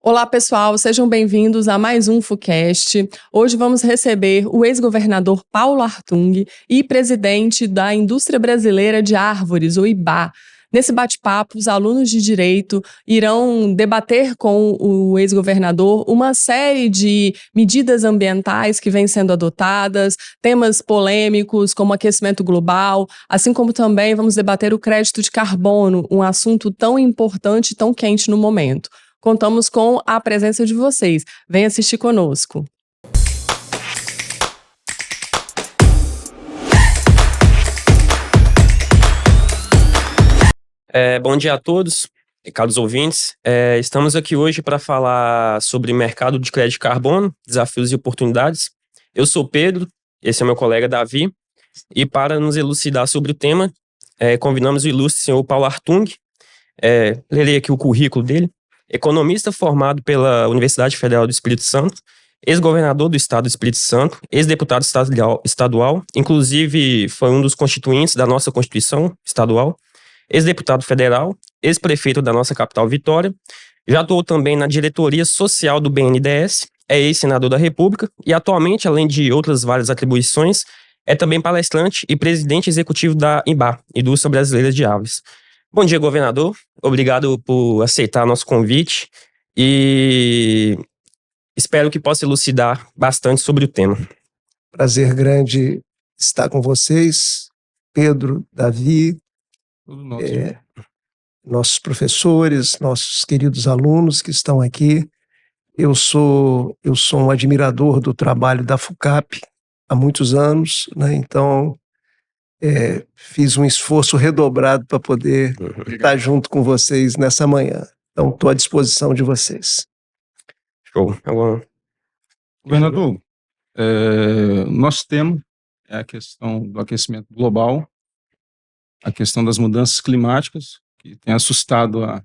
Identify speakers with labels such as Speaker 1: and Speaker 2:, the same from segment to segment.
Speaker 1: Olá, pessoal, sejam bem-vindos a mais um FUCast. Hoje vamos receber o ex-governador Paulo Artung e presidente da Indústria Brasileira de Árvores, o IBA. Nesse bate-papo, os alunos de Direito irão debater com o ex-governador uma série de medidas ambientais que vêm sendo adotadas, temas polêmicos como aquecimento global, assim como também vamos debater o crédito de carbono, um assunto tão importante e tão quente no momento. Contamos com a presença de vocês. Venha assistir conosco.
Speaker 2: Bom dia a todos, caros ouvintes. Estamos aqui hoje para falar sobre mercado de crédito de carbono, desafios e oportunidades. Eu sou Pedro, esse é meu colega Davi, e para nos elucidar sobre o tema, convidamos o ilustre senhor Paulo Artung. Lerei aqui o currículo dele. Economista formado pela Universidade Federal do Espírito Santo, ex-governador do estado do Espírito Santo, ex-deputado estadual, inclusive foi um dos constituintes da nossa Constituição estadual, ex-deputado federal, ex-prefeito da nossa capital Vitória, já atuou também na diretoria social do BNDES, é ex-senador da República e atualmente, além de outras várias atribuições, é também palestrante e presidente executivo da IBA, Indústria Brasileira de Árvores. Bom dia, governador. Obrigado por aceitar nosso convite e espero que possa elucidar bastante sobre o tema.
Speaker 3: Prazer grande estar com vocês, Pedro, Davi, nossos professores, nossos queridos alunos que estão aqui. Eu sou um admirador do trabalho da FUCAP há muitos anos, né? Então fiz um esforço redobrado para poder estar junto com vocês nessa manhã. Então, estou à disposição de vocês.
Speaker 2: Show.
Speaker 4: Governador, nosso tema é a questão do aquecimento global, a questão das mudanças climáticas, que tem assustado a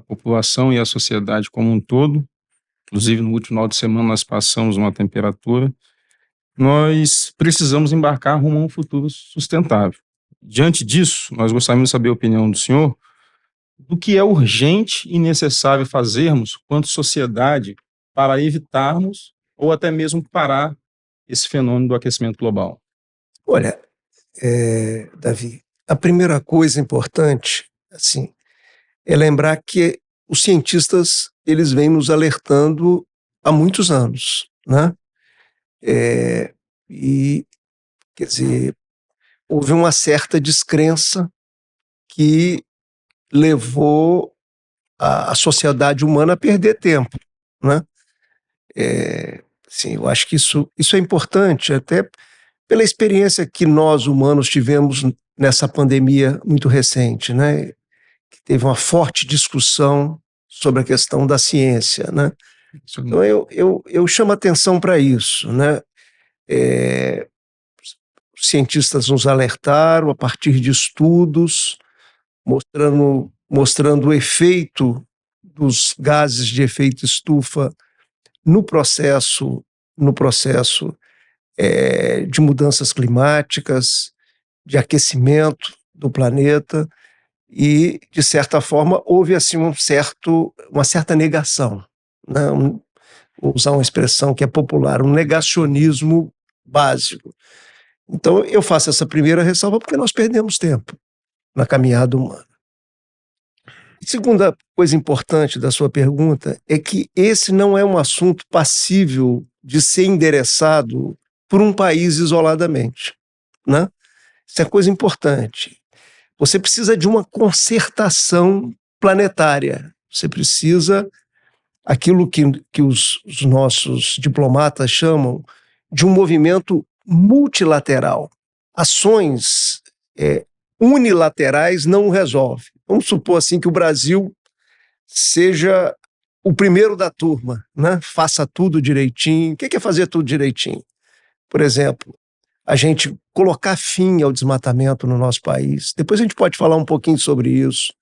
Speaker 4: população e a sociedade como um todo. Inclusive, no último final de semana, nós passamos uma temperatura. Nós precisamos embarcar rumo a um futuro sustentável. Diante disso, nós gostaríamos de saber a opinião do senhor do que é urgente e necessário fazermos quanto sociedade para evitarmos ou até mesmo parar esse fenômeno do aquecimento global.
Speaker 3: Olha, Davi, a primeira coisa importante assim, é lembrar que os cientistas eles vêm nos alertando há muitos anos, né? E, quer dizer, houve uma certa descrença que levou a sociedade humana a perder tempo, né? Sim, eu acho que isso é importante, até pela experiência que nós humanos tivemos nessa pandemia muito recente, né? Que teve uma forte discussão sobre a questão da ciência, né? Então eu chamo atenção para isso, né? Os cientistas nos alertaram a partir de estudos mostrando o efeito dos gases de efeito estufa no processo de mudanças climáticas, de aquecimento do planeta. E, de certa forma, houve assim, uma certa negação, né? Vou usar uma expressão que é popular, um negacionismo básico. Então, eu faço essa primeira ressalva porque nós perdemos tempo na caminhada humana. Segunda coisa importante da sua pergunta é que esse não é um assunto passível de ser endereçado por um país isoladamente, né? Isso é coisa importante. Você precisa de uma concertação planetária. Você precisa aquilo que os nossos diplomatas chamam de um movimento multilateral. Ações unilaterais não resolvem. Vamos supor assim que o Brasil seja o primeiro da turma, né? Faça tudo direitinho. O que é fazer tudo direitinho? Por exemplo, a gente colocar fim ao desmatamento no nosso país. Depois a gente pode falar um pouquinho sobre isso.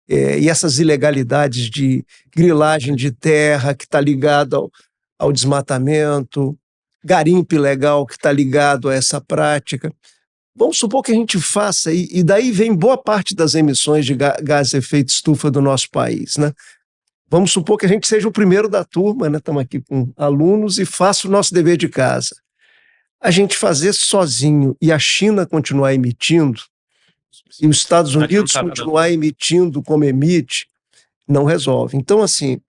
Speaker 3: E essas ilegalidades de grilagem de terra que está ligado ao desmatamento, garimpo ilegal que está ligado a essa prática. Vamos supor que a gente faça, e daí vem boa parte das emissões de gás de efeito estufa do nosso país, né? vamos supor que a gente seja o primeiro da turma, né? Estamos aqui com alunos e faça o nosso dever de casa. A gente fazer sozinho e a China continuar emitindo, e os Estados Unidos continuar emitindo como emite, não resolve. Então, assim,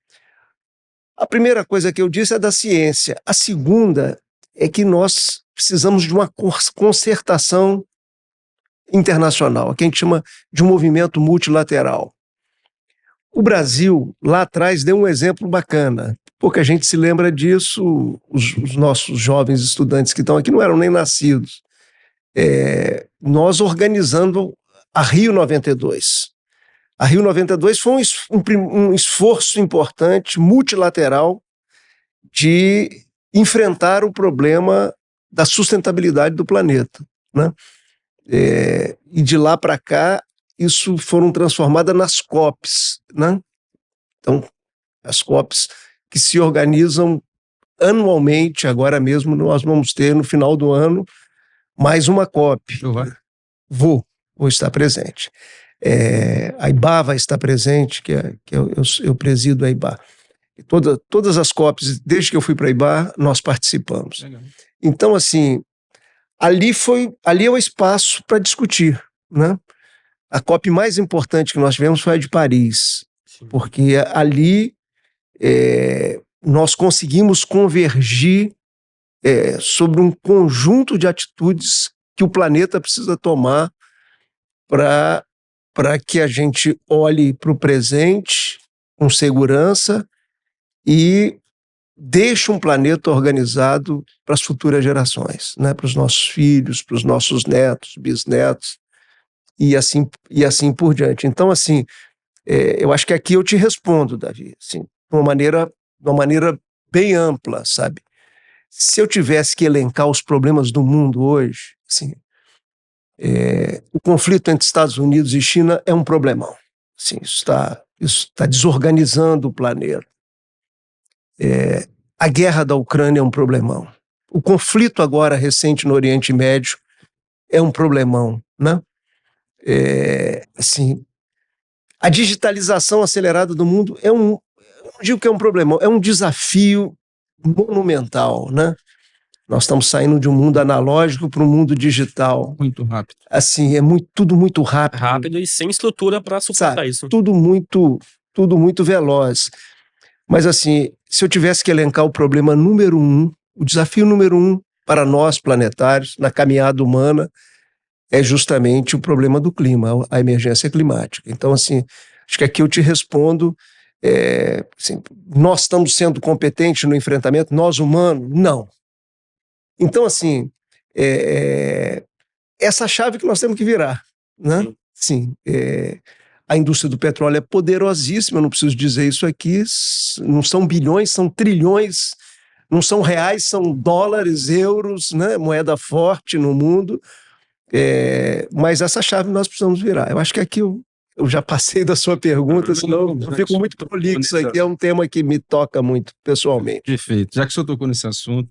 Speaker 3: a primeira coisa que eu disse é da ciência. A segunda é que nós precisamos de uma concertação internacional, que a gente chama de um movimento multilateral. O Brasil, lá atrás, deu um exemplo bacana. Pouca gente se lembra disso, os nossos jovens estudantes que estão aqui não eram nem nascidos. Nós organizando a Rio 92. A Rio 92 foi um esforço importante, multilateral, de enfrentar o problema da sustentabilidade do planeta, né? E de lá para cá, isso foram transformadas nas COPs, né? Então, as COPs que se organizam anualmente, agora mesmo nós vamos ter no final do ano mais uma COP. Vou estar presente. A IBA vai estar presente, eu presido a IBA. Todas as COPs, desde que eu fui para a IBA, nós participamos. Legal. Então, assim, ali é o espaço para discutir, né? A COP mais importante que nós tivemos foi a de Paris, porque ali nós conseguimos convergir sobre um conjunto de atitudes que o planeta precisa tomar para que a gente olhe para o presente com segurança e deixe um planeta organizado para as futuras gerações, né? Para os nossos filhos, para os nossos netos, bisnetos, e assim por diante. Então, assim, eu acho que aqui eu te respondo, Davi, assim, de uma maneira bem ampla, sabe? Se eu tivesse que elencar os problemas do mundo hoje, assim, o conflito entre Estados Unidos e China é um problemão. Assim, isso está desorganizando o planeta. A guerra da Ucrânia é um problemão. O conflito agora recente no Oriente Médio é um problemão, né? Assim, a digitalização acelerada do mundo eu não digo que é um problemão, é um desafio monumental, né? Nós estamos saindo de um mundo analógico para um mundo digital.
Speaker 4: Muito rápido.
Speaker 3: Assim, tudo muito rápido.
Speaker 2: Rápido e sem estrutura para suportar isso.
Speaker 3: Tudo muito veloz. Mas, assim, se eu tivesse que elencar o problema número 1, o desafio número 1 para nós planetários, na caminhada humana, é justamente o problema do clima, a emergência climática. Então, assim, acho que aqui eu te respondo, assim, nós estamos sendo competentes no enfrentamento, nós humanos? Não. Então, assim, essa chave que nós temos que virar, né? Sim, a indústria do petróleo é poderosíssima, eu não preciso dizer isso aqui, não são bilhões, são trilhões, não são reais, são dólares, euros, né? Moeda forte no mundo, mas essa chave nós precisamos virar. Eu acho que aqui eu já passei da sua pergunta, senão eu fico muito prolixo aqui, é um tema que me toca muito pessoalmente.
Speaker 4: Perfeito. Já que o senhor tocou nesse assunto,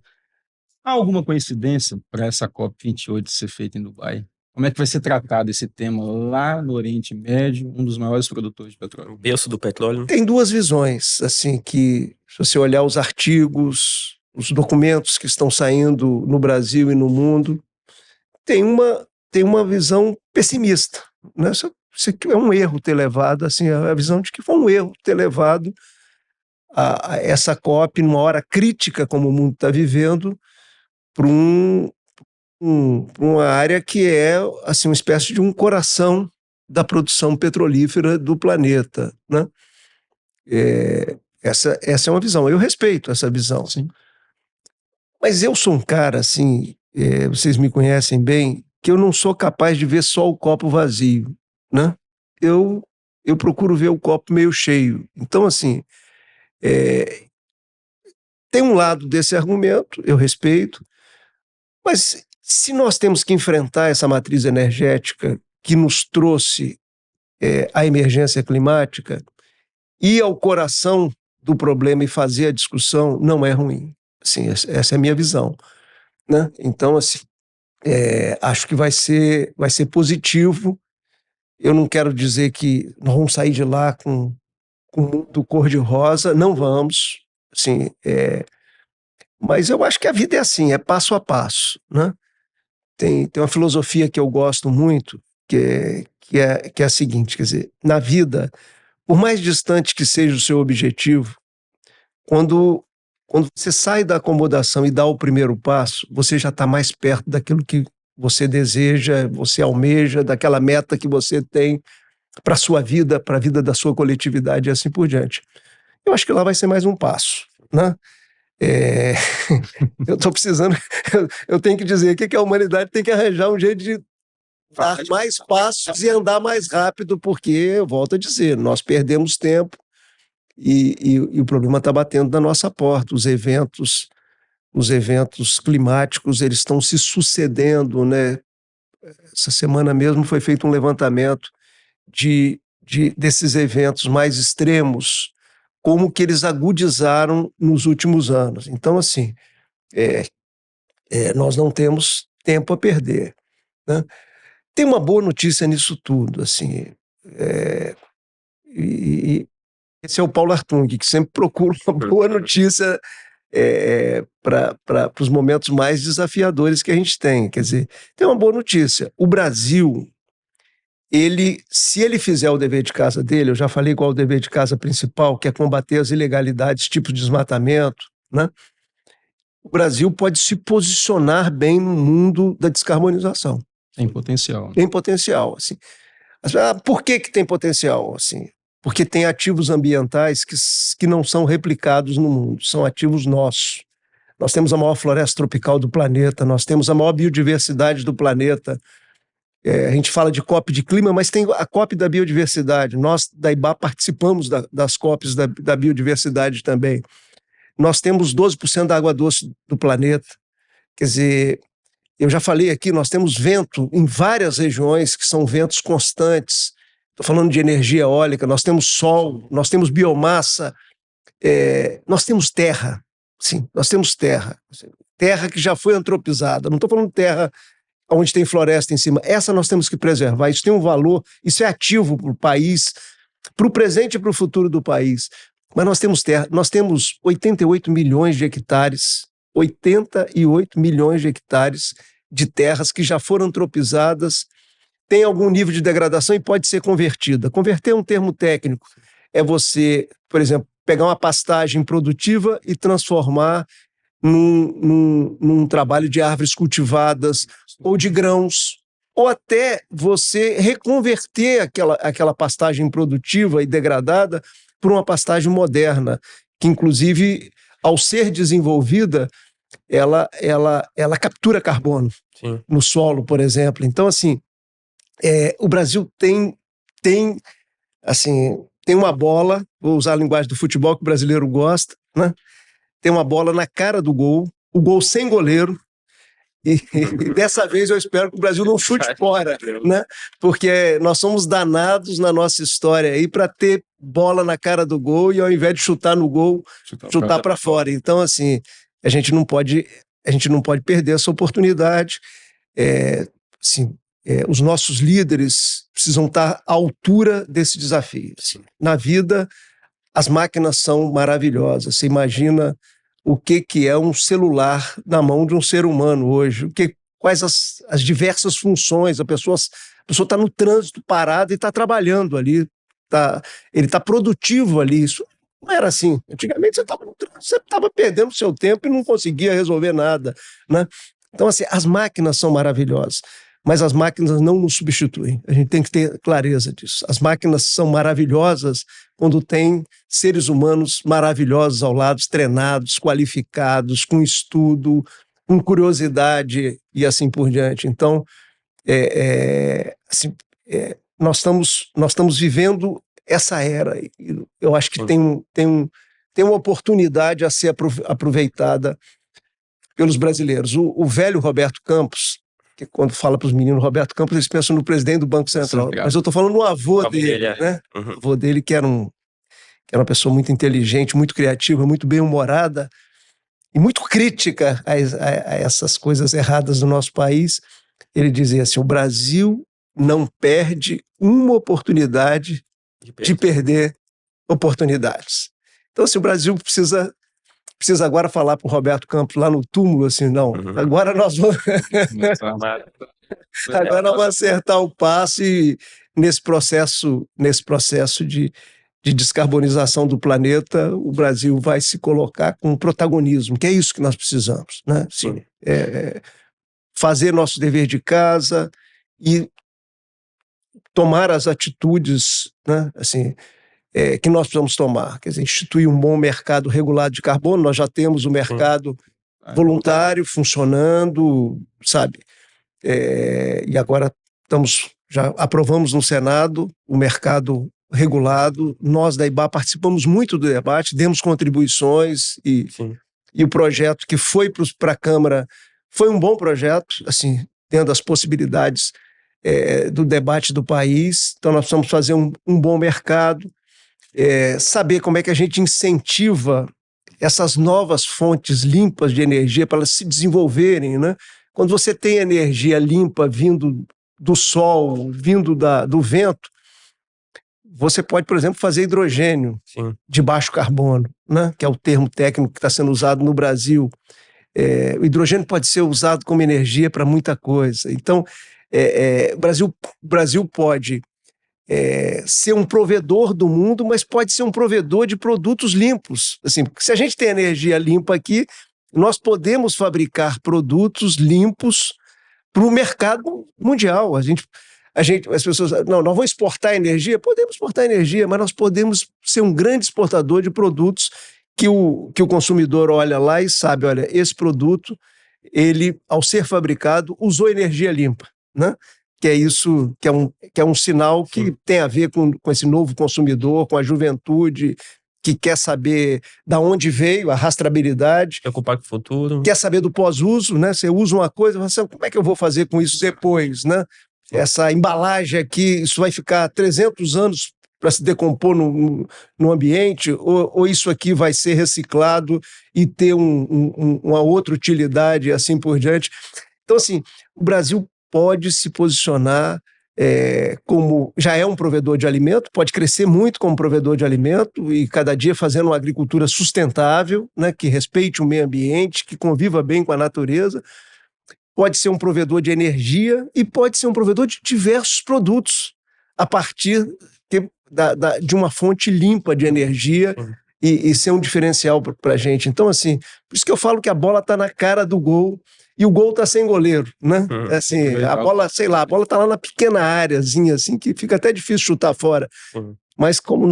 Speaker 4: há alguma coincidência para essa COP28 ser feita em Dubai? Como é que vai ser tratado esse tema lá no Oriente Médio, um dos maiores produtores de petróleo?
Speaker 2: O berço do petróleo.
Speaker 3: Tem duas visões, assim, que se você olhar os artigos, os documentos que estão saindo no Brasil e no mundo, tem uma visão pessimista, né? Isso é um erro ter levado, assim, a visão de que foi um erro ter levado a essa COP numa hora crítica como o mundo está vivendo para uma área que é, assim, uma espécie de um coração da produção petrolífera do planeta, né? Essa é uma visão. Eu respeito essa visão.
Speaker 4: Sim.
Speaker 3: Mas eu sou um cara, assim, vocês me conhecem bem, que eu não sou capaz de ver só o copo vazio, né? Eu procuro ver o copo meio cheio. Então, assim, tem um lado desse argumento, eu respeito, mas se nós temos que enfrentar essa matriz energética que nos trouxe a emergência climática, ir ao coração do problema e fazer a discussão não é ruim. Assim, essa é a minha visão, né? Então, assim, acho que vai ser positivo. Eu não quero dizer que nós vamos sair de lá com com o mundo cor-de-rosa, não vamos, assim, mas eu acho que a vida é assim, é passo a passo, né? Tem uma filosofia que eu gosto muito, que é a seguinte, quer dizer, na vida, por mais distante que seja o seu objetivo, quando você sai da acomodação e dá o primeiro passo, você já está mais perto daquilo que você deseja, você almeja, daquela meta que você tem para a sua vida, para a vida da sua coletividade e assim por diante. Eu acho que lá vai ser mais um passo, né? Eu estou precisando, eu tenho que dizer aqui que a humanidade tem que arranjar um jeito de dar mais passos e andar mais rápido, porque, eu volto a dizer, nós perdemos tempo e o problema está batendo na nossa porta. Os eventos climáticos, eles estão se sucedendo, né? Essa semana mesmo foi feito um levantamento desses eventos mais extremos, como que eles agudizaram nos últimos anos. Então, assim, nós não temos tempo a perder, né? Tem uma boa notícia nisso tudo, assim, e esse é o Paulo Hartung, que sempre procura uma boa notícia para os momentos mais desafiadores que a gente tem. Quer dizer, tem uma boa notícia. O Brasil, se ele fizer o dever de casa dele, eu já falei qual é o dever de casa principal, que é combater as ilegalidades, tipo de desmatamento, né? O Brasil pode se posicionar bem no mundo da descarbonização.
Speaker 4: Tem potencial.
Speaker 3: Tem potencial, assim. Por que tem potencial, assim? Porque tem ativos ambientais que não são replicados no mundo, são ativos nossos. Nós temos a maior floresta tropical do planeta, nós temos a maior biodiversidade do planeta. A gente fala de COP de clima, mas tem a COP da biodiversidade. Nós, da IBA, participamos das COPs da biodiversidade também. Nós temos 12% da água doce do planeta. Quer dizer, eu já falei aqui, nós temos vento em várias regiões que são ventos constantes. Estou falando de energia eólica, nós temos sol, nós temos biomassa, nós temos terra. Sim, nós temos terra. Terra que já foi antropizada. Não estou falando de terra onde tem floresta em cima. Essa nós temos que preservar. Isso tem um valor, isso é ativo para o país, para o presente e para o futuro do país. Mas nós temos terra, nós temos 88 milhões de hectares, 88 milhões de hectares de terras que já foram antropizadas, tem algum nível de degradação e pode ser convertida. Converter é um termo técnico. É você, por exemplo, pegar uma pastagem produtiva e transformar num trabalho de árvores cultivadas ou de grãos, ou até você reconverter aquela pastagem produtiva e degradada por uma pastagem moderna, que inclusive, ao ser desenvolvida, ela captura carbono. Sim. No solo, por exemplo. Então, assim, o Brasil tem uma bola, vou usar a linguagem do futebol que o brasileiro gosta, né? Tem uma bola na cara do gol, o gol sem goleiro, e dessa vez eu espero que o Brasil não chute fora, né? Porque nós somos danados na nossa história aí para ter bola na cara do gol e ao invés de chutar no gol, chutar para fora. Então, assim, a gente não pode perder essa oportunidade. Os nossos líderes precisam estar à altura desse desafio. Assim. Na vida, as máquinas são maravilhosas. Você imagina o que é um celular na mão de um ser humano hoje, quais as diversas funções. A pessoa está no trânsito parada e está trabalhando ali, ele está produtivo ali. Isso não era assim. Antigamente você estava perdendo seu tempo e não conseguia resolver nada, né? Então, assim, as máquinas são maravilhosas, mas as máquinas não nos substituem. A gente tem que ter clareza disso. As máquinas são maravilhosas quando tem seres humanos maravilhosos ao lado, treinados, qualificados, com estudo, com curiosidade e assim por diante. Então, nós estamos vivendo essa era. Eu acho que tem uma oportunidade a ser aproveitada pelos brasileiros. O velho Roberto Campos, que quando fala para os meninos Roberto Campos, eles pensam no presidente do Banco Central. Mas eu estou falando no avô dele, né? Uhum. O avô dele que era uma pessoa muito inteligente, muito criativa, muito bem-humorada e muito crítica a essas coisas erradas do nosso país. Ele dizia assim, o Brasil não perde uma oportunidade de perder oportunidades. Então, assim, o Brasil precisa agora falar para o Roberto Campos lá no túmulo, assim, não, agora nós vamos... agora nós vamos acertar o passo e nesse processo de descarbonização do planeta, o Brasil vai se colocar com protagonismo, que é isso que nós precisamos, né? Sim, fazer nosso dever de casa e tomar as atitudes, né, assim, que nós precisamos tomar. Quer dizer, instituir um bom mercado regulado de carbono. Nós já temos o mercado voluntário funcionando, sabe? E agora já aprovamos no Senado o mercado regulado. Nós da IBA participamos muito do debate, demos contribuições e o projeto que foi para a Câmara foi um bom projeto, assim, tendo as possibilidades do debate do país. Então nós precisamos fazer um bom mercado, saber como é que a gente incentiva essas novas fontes limpas de energia para elas se desenvolverem, né? Quando você tem energia limpa vindo do sol, vindo do vento, você pode, por exemplo, fazer hidrogênio de baixo carbono, né? Que é o termo técnico que está sendo usado no Brasil. O hidrogênio pode ser usado como energia para muita coisa. Então, o Brasil pode ser um provedor do mundo, mas pode ser um provedor de produtos limpos. Assim, se a gente tem energia limpa aqui, nós podemos fabricar produtos limpos para o mercado mundial. As pessoas, não, nós vamos exportar energia? Podemos exportar energia, mas nós podemos ser um grande exportador de produtos que o consumidor olha lá e sabe, olha, esse produto, ele, ao ser fabricado, usou energia limpa, né? Que é isso, que é um sinal que tem a ver com esse novo consumidor, com a juventude, que quer saber de onde veio, a rastreabilidade.
Speaker 2: Preocupar com o futuro.
Speaker 3: Quer saber do pós-uso, né? Você usa uma coisa, você fala, como é que eu vou fazer com isso depois, né? Essa embalagem aqui, isso vai ficar 300 anos para se decompor no ambiente, ou isso aqui vai ser reciclado e ter uma outra utilidade e assim por diante. Então, assim, o Brasil pode se posicionar como já é um provedor de alimento, pode crescer muito como provedor de alimento e cada dia fazendo uma agricultura sustentável, né, que respeite o meio ambiente, que conviva bem com a natureza, pode ser um provedor de energia e pode ser um provedor de diversos produtos a partir de uma fonte limpa de energia e ser um diferencial para a gente. Então, assim, por isso que eu falo que a bola está na cara do gol e o gol está sem goleiro, né? Assim, a bola, sei lá, a bola está lá na pequena áreazinha, assim, que fica até difícil chutar fora. Mas como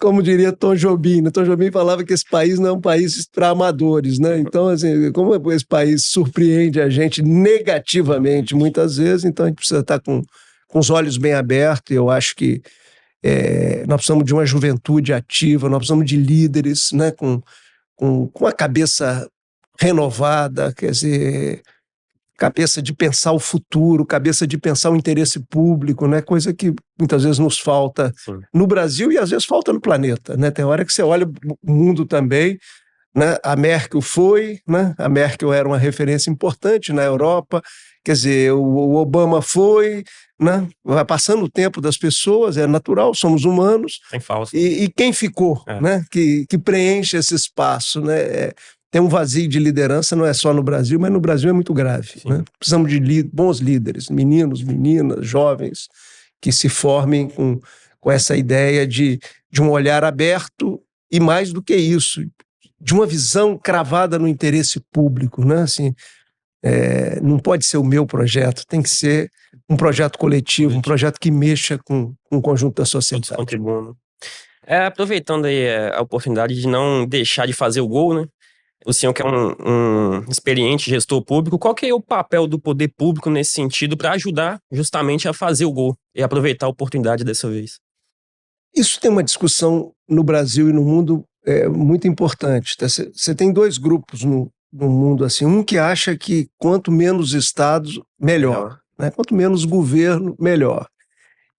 Speaker 3: como diria Tom Jobim, né? Tom Jobim falava que esse país não é um país para amadores, né? Então, assim, como esse país surpreende a gente negativamente muitas vezes, então a gente precisa estar com os olhos bem abertos. Eu acho que nós precisamos de uma juventude ativa, nós precisamos de líderes, né? Com a cabeça renovada, quer dizer, cabeça de pensar o futuro, cabeça de pensar o interesse público, né? Coisa que muitas vezes nos falta no Brasil e às vezes falta no planeta, né? Tem hora que você olha o mundo também, né? A Merkel foi, né? A Merkel era uma referência importante na Europa, quer dizer, o Obama foi, né? Vai passando o tempo das pessoas, é natural, somos humanos.
Speaker 2: Sem falso.
Speaker 3: E quem ficou, né? Que preenche esse espaço, né? Tem um vazio de liderança, não é só no Brasil, mas no Brasil é muito grave, né? Precisamos de bons líderes, meninos, meninas, jovens, que se formem com essa ideia de um olhar aberto e, mais do que isso, de uma visão cravada no interesse público, né? Assim, não pode ser o meu projeto, tem que ser um projeto coletivo, um projeto que mexa com o conjunto da sociedade.
Speaker 2: Contribuindo. Aproveitando aí a oportunidade de não deixar de fazer o gol, né? O senhor que é um experiente gestor público, qual que é o papel do poder público nesse sentido para ajudar justamente a fazer o gol e aproveitar a oportunidade dessa vez?
Speaker 3: Isso tem uma discussão no Brasil e no mundo muito importante. Você tem dois grupos no mundo, assim, um que acha que quanto menos estados, melhor, né? Quanto menos governo, melhor.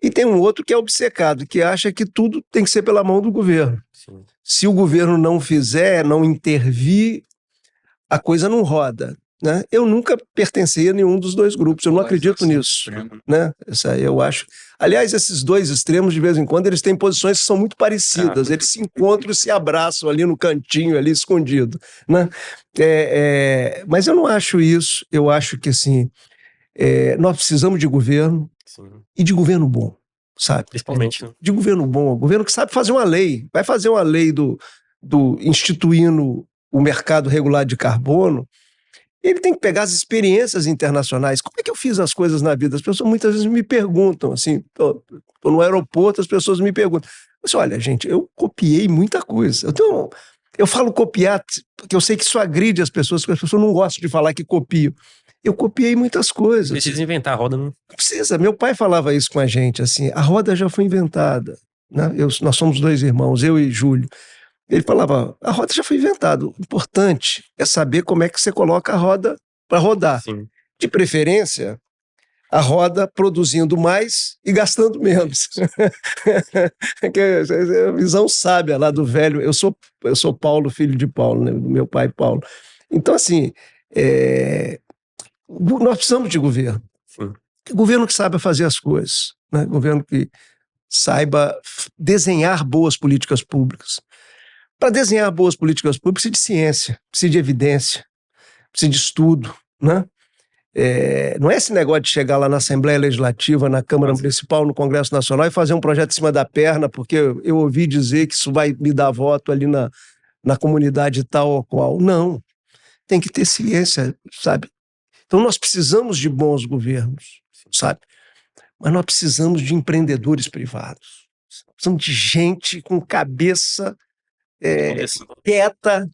Speaker 3: E tem um outro que é obcecado, que acha que tudo tem que ser pela mão do governo.
Speaker 2: Sim.
Speaker 3: Se o governo não fizer, não intervir, a coisa não roda. né? Eu nunca pertenci a nenhum dos dois grupos, eu não acredito nisso, né? Essa aí eu acho. Aliás, esses dois extremos, de vez em quando, eles têm posições que são muito parecidas, eles se encontram e se abraçam ali no cantinho, ali escondido, né? Mas eu não acho isso, eu acho que, assim, nós precisamos de governo,
Speaker 2: Sim.
Speaker 3: e de governo bom, sabe?
Speaker 2: Principalmente, né?
Speaker 3: De governo bom, governo que sabe fazer uma lei, vai fazer uma lei do instituindo o mercado regulado de carbono. Ele tem que pegar as experiências internacionais. Como é que eu fiz as coisas na vida? As pessoas muitas vezes me perguntam, assim, tô no aeroporto, as pessoas me perguntam. Mas, olha, gente, eu copiei muita coisa. Eu falo copiar porque eu sei que isso agride as pessoas, porque as pessoas não gostam de falar que copiam. Eu copiei muitas coisas.
Speaker 2: Precisa inventar a roda, não?
Speaker 3: Não precisa. Meu pai falava isso com a gente, assim, a roda já foi inventada, né? Nós somos dois irmãos, eu e Júlio. Ele falava, a roda já foi inventada. O importante é saber como é que você coloca a roda para rodar.
Speaker 2: Sim.
Speaker 3: De preferência, a roda produzindo mais e gastando menos. Que é a visão sábia lá do velho. Eu sou Paulo, filho de Paulo, né? Do meu pai Paulo. Então, assim, nós precisamos de governo.
Speaker 2: Sim.
Speaker 3: Governo que saiba fazer as coisas, né? Governo que saiba desenhar boas políticas públicas. Para desenhar boas políticas públicas, precisa de ciência, precisa de evidência, precisa de estudo, né? Não é esse negócio de chegar lá na Assembleia Legislativa, na Câmara Municipal, no Congresso Nacional e fazer um projeto em cima da perna, porque eu ouvi dizer que isso vai me dar voto ali na comunidade tal ou qual. Não, tem que ter ciência, sabe? Então nós precisamos de bons governos, sabe? Mas nós precisamos de empreendedores privados. Precisamos de gente com cabeça quieta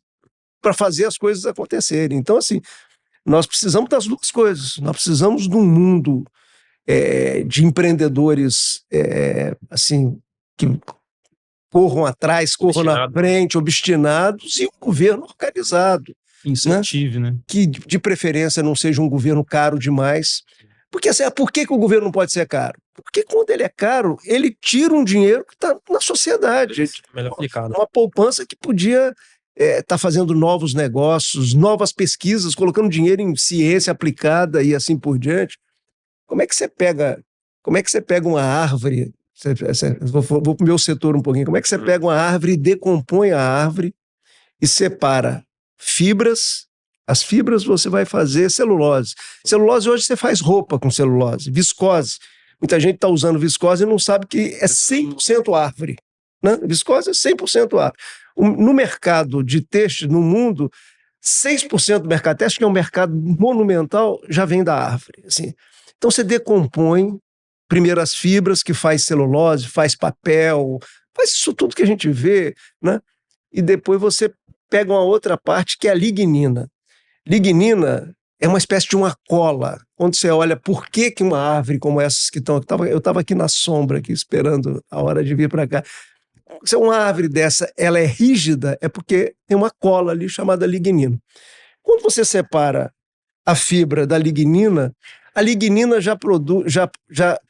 Speaker 3: para fazer as coisas acontecerem. Então, assim, nós precisamos das duas coisas. Nós precisamos de um mundo de empreendedores assim, que corram atrás, corram na frente, obstinados, e um governo organizado.
Speaker 4: Incentive, né?
Speaker 3: Que, de preferência, não seja um governo caro demais. Porque, assim, por que o governo não pode ser caro? Porque quando ele é caro, ele tira um dinheiro que está na sociedade.
Speaker 2: Melhor aplicado.
Speaker 3: Uma poupança que podia estar fazendo novos negócios, novas pesquisas, colocando dinheiro em ciência aplicada e assim por diante. Como é que você pega uma árvore? Vou para o meu setor um pouquinho. Como é que você pega uma árvore e decompõe a árvore e separa fibras? As fibras você vai fazer celulose. Celulose hoje você faz roupa com celulose. Viscose. Muita gente está usando viscose e não sabe que é 100% árvore. Né? Viscose é 100% árvore. No mercado de têxtil, no mundo, 6% do mercado têxtil, que é um mercado monumental, já vem da árvore. Assim. Então você decompõe primeiro as fibras, que faz celulose, faz papel, faz isso tudo que a gente vê, né? E depois você pega uma outra parte, que é a lignina. Lignina é uma espécie de uma cola. Quando você olha por que uma árvore como essas que estão... Eu estava aqui na sombra, aqui, esperando a hora de vir para cá. Se uma árvore dessa ela é rígida, é porque tem uma cola ali chamada lignina. Quando você separa a fibra da lignina, a lignina já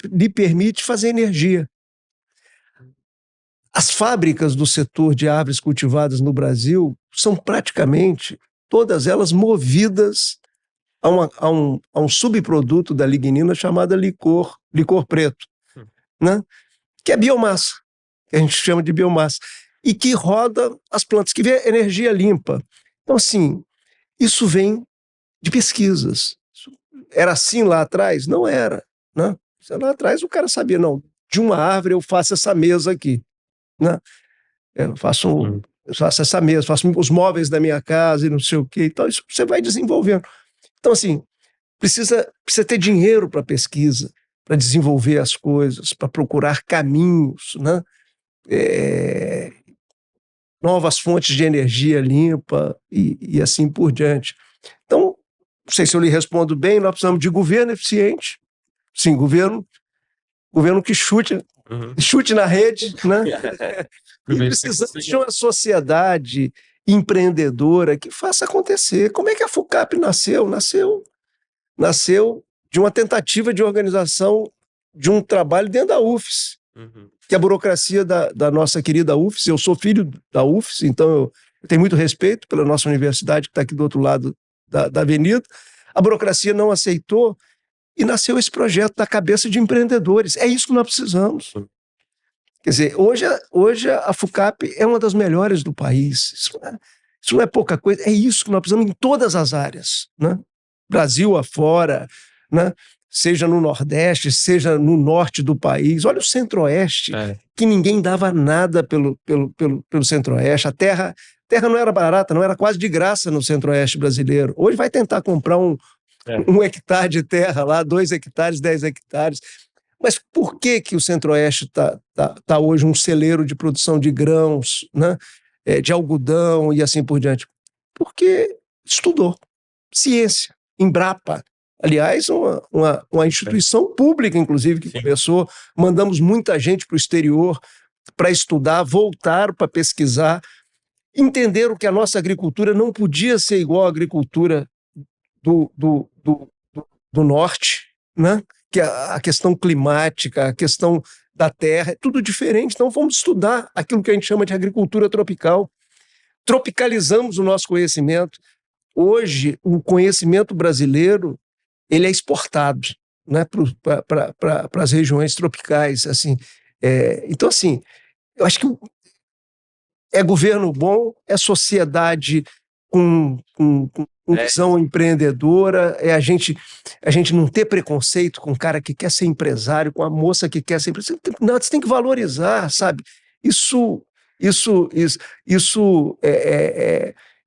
Speaker 3: lhe permite fazer energia. As fábricas do setor de árvores cultivadas no Brasil são praticamente todas elas movidas a um subproduto da lignina chamado licor preto, né? Que é biomassa, que a gente chama de biomassa, e que roda as plantas, que vê energia limpa. Então, assim, isso vem de pesquisas. Era assim lá atrás? Não era, né? Lá atrás o cara sabia, não, de uma árvore eu faço essa mesa aqui, né? Eu faço essa mesa, faço os móveis da minha casa e não sei o quê. Então, isso você vai desenvolvendo. Então, assim, precisa ter dinheiro para pesquisa, para desenvolver as coisas, para procurar caminhos, né? Novas fontes de energia limpa e assim por diante. Então, não sei se eu lhe respondo bem, nós precisamos de governo eficiente, sim, governo que chute na rede, né? E precisamos de uma sociedade empreendedora que faça acontecer. Como é que a FUCAP nasceu? Nasceu de uma tentativa de organização de um trabalho dentro da UFES, que a burocracia da nossa querida UFES, eu sou filho da UFES, então eu tenho muito respeito pela nossa universidade que está aqui do outro lado da avenida. A burocracia não aceitou e nasceu esse projeto da cabeça de empreendedores. É isso que nós precisamos. Quer dizer, hoje a FUCAP é uma das melhores do país. Isso não é pouca coisa, é isso que nós precisamos em todas as áreas, né? Brasil afora, né? Seja no Nordeste, seja no Norte do país. Olha o Centro-Oeste, que ninguém dava nada pelo Centro-Oeste. A terra não era barata, não era quase de graça no Centro-Oeste brasileiro. Hoje vai tentar comprar um hectare de terra lá, 2 hectares, 10 hectares. Mas por que o Centro-Oeste tá hoje um celeiro de produção de grãos, né? De algodão e assim por diante? Porque estudou. Ciência, Embrapa. Aliás, uma instituição pública, inclusive, que começou. Mandamos muita gente para o exterior para estudar, voltar para pesquisar, entenderam que a nossa agricultura não podia ser igual à agricultura do norte, né? Que a questão climática, a questão da terra, é tudo diferente. Então, vamos estudar aquilo que a gente chama de agricultura tropical. Tropicalizamos o nosso conhecimento. Hoje, o conhecimento brasileiro ele é exportado, né, para as regiões tropicais. Assim. Então, assim, eu acho que é governo bom, é sociedade com visão empreendedora, é a gente não ter preconceito com o cara que quer ser empresário, com a moça que quer ser empresário. Não, você tem que valorizar, sabe? Isso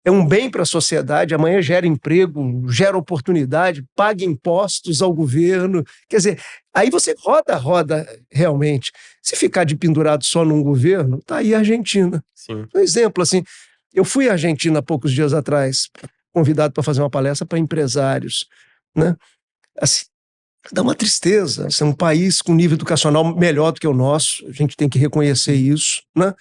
Speaker 3: é um bem para a sociedade. Amanhã gera emprego, gera oportunidade, paga impostos ao governo. Quer dizer, aí você roda realmente. Se ficar de pendurado só num governo, tá aí a Argentina.
Speaker 2: Sim.
Speaker 3: Um exemplo, assim, eu fui à Argentina há poucos dias atrás, convidado para fazer uma palestra para empresários, né? Assim, dá uma tristeza. Assim, é um país com nível educacional melhor do que o nosso, a gente tem que reconhecer isso, né?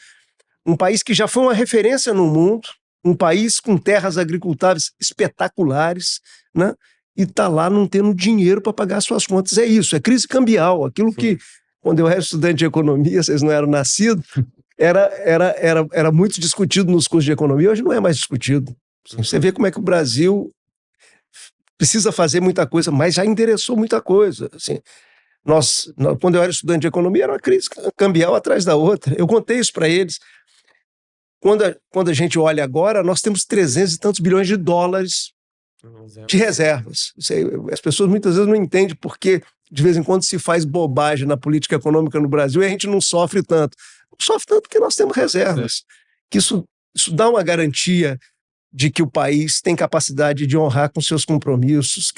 Speaker 3: Um país que já foi uma referência no mundo, um país com terras agricultáveis espetaculares, né? E está lá não tendo dinheiro para pagar suas contas. É isso, é crise cambial. Aquilo que, quando eu era estudante de economia, vocês não eram nascidos, era muito discutido nos cursos de economia, hoje não é mais discutido. Você vê como é que o Brasil precisa fazer muita coisa, mas já endereçou muita coisa. Assim, quando eu era estudante de economia, era uma crise cambial atrás da outra. Eu contei isso para eles. Quando a gente olha agora, nós temos 300 e tantos bilhões de dólares de reservas. As pessoas muitas vezes não entendem porque de vez em quando se faz bobagem na política econômica no Brasil e a gente não sofre tanto. Não sofre tanto porque nós temos reservas. Que isso dá uma garantia de que o país tem capacidade de honrar com seus compromissos,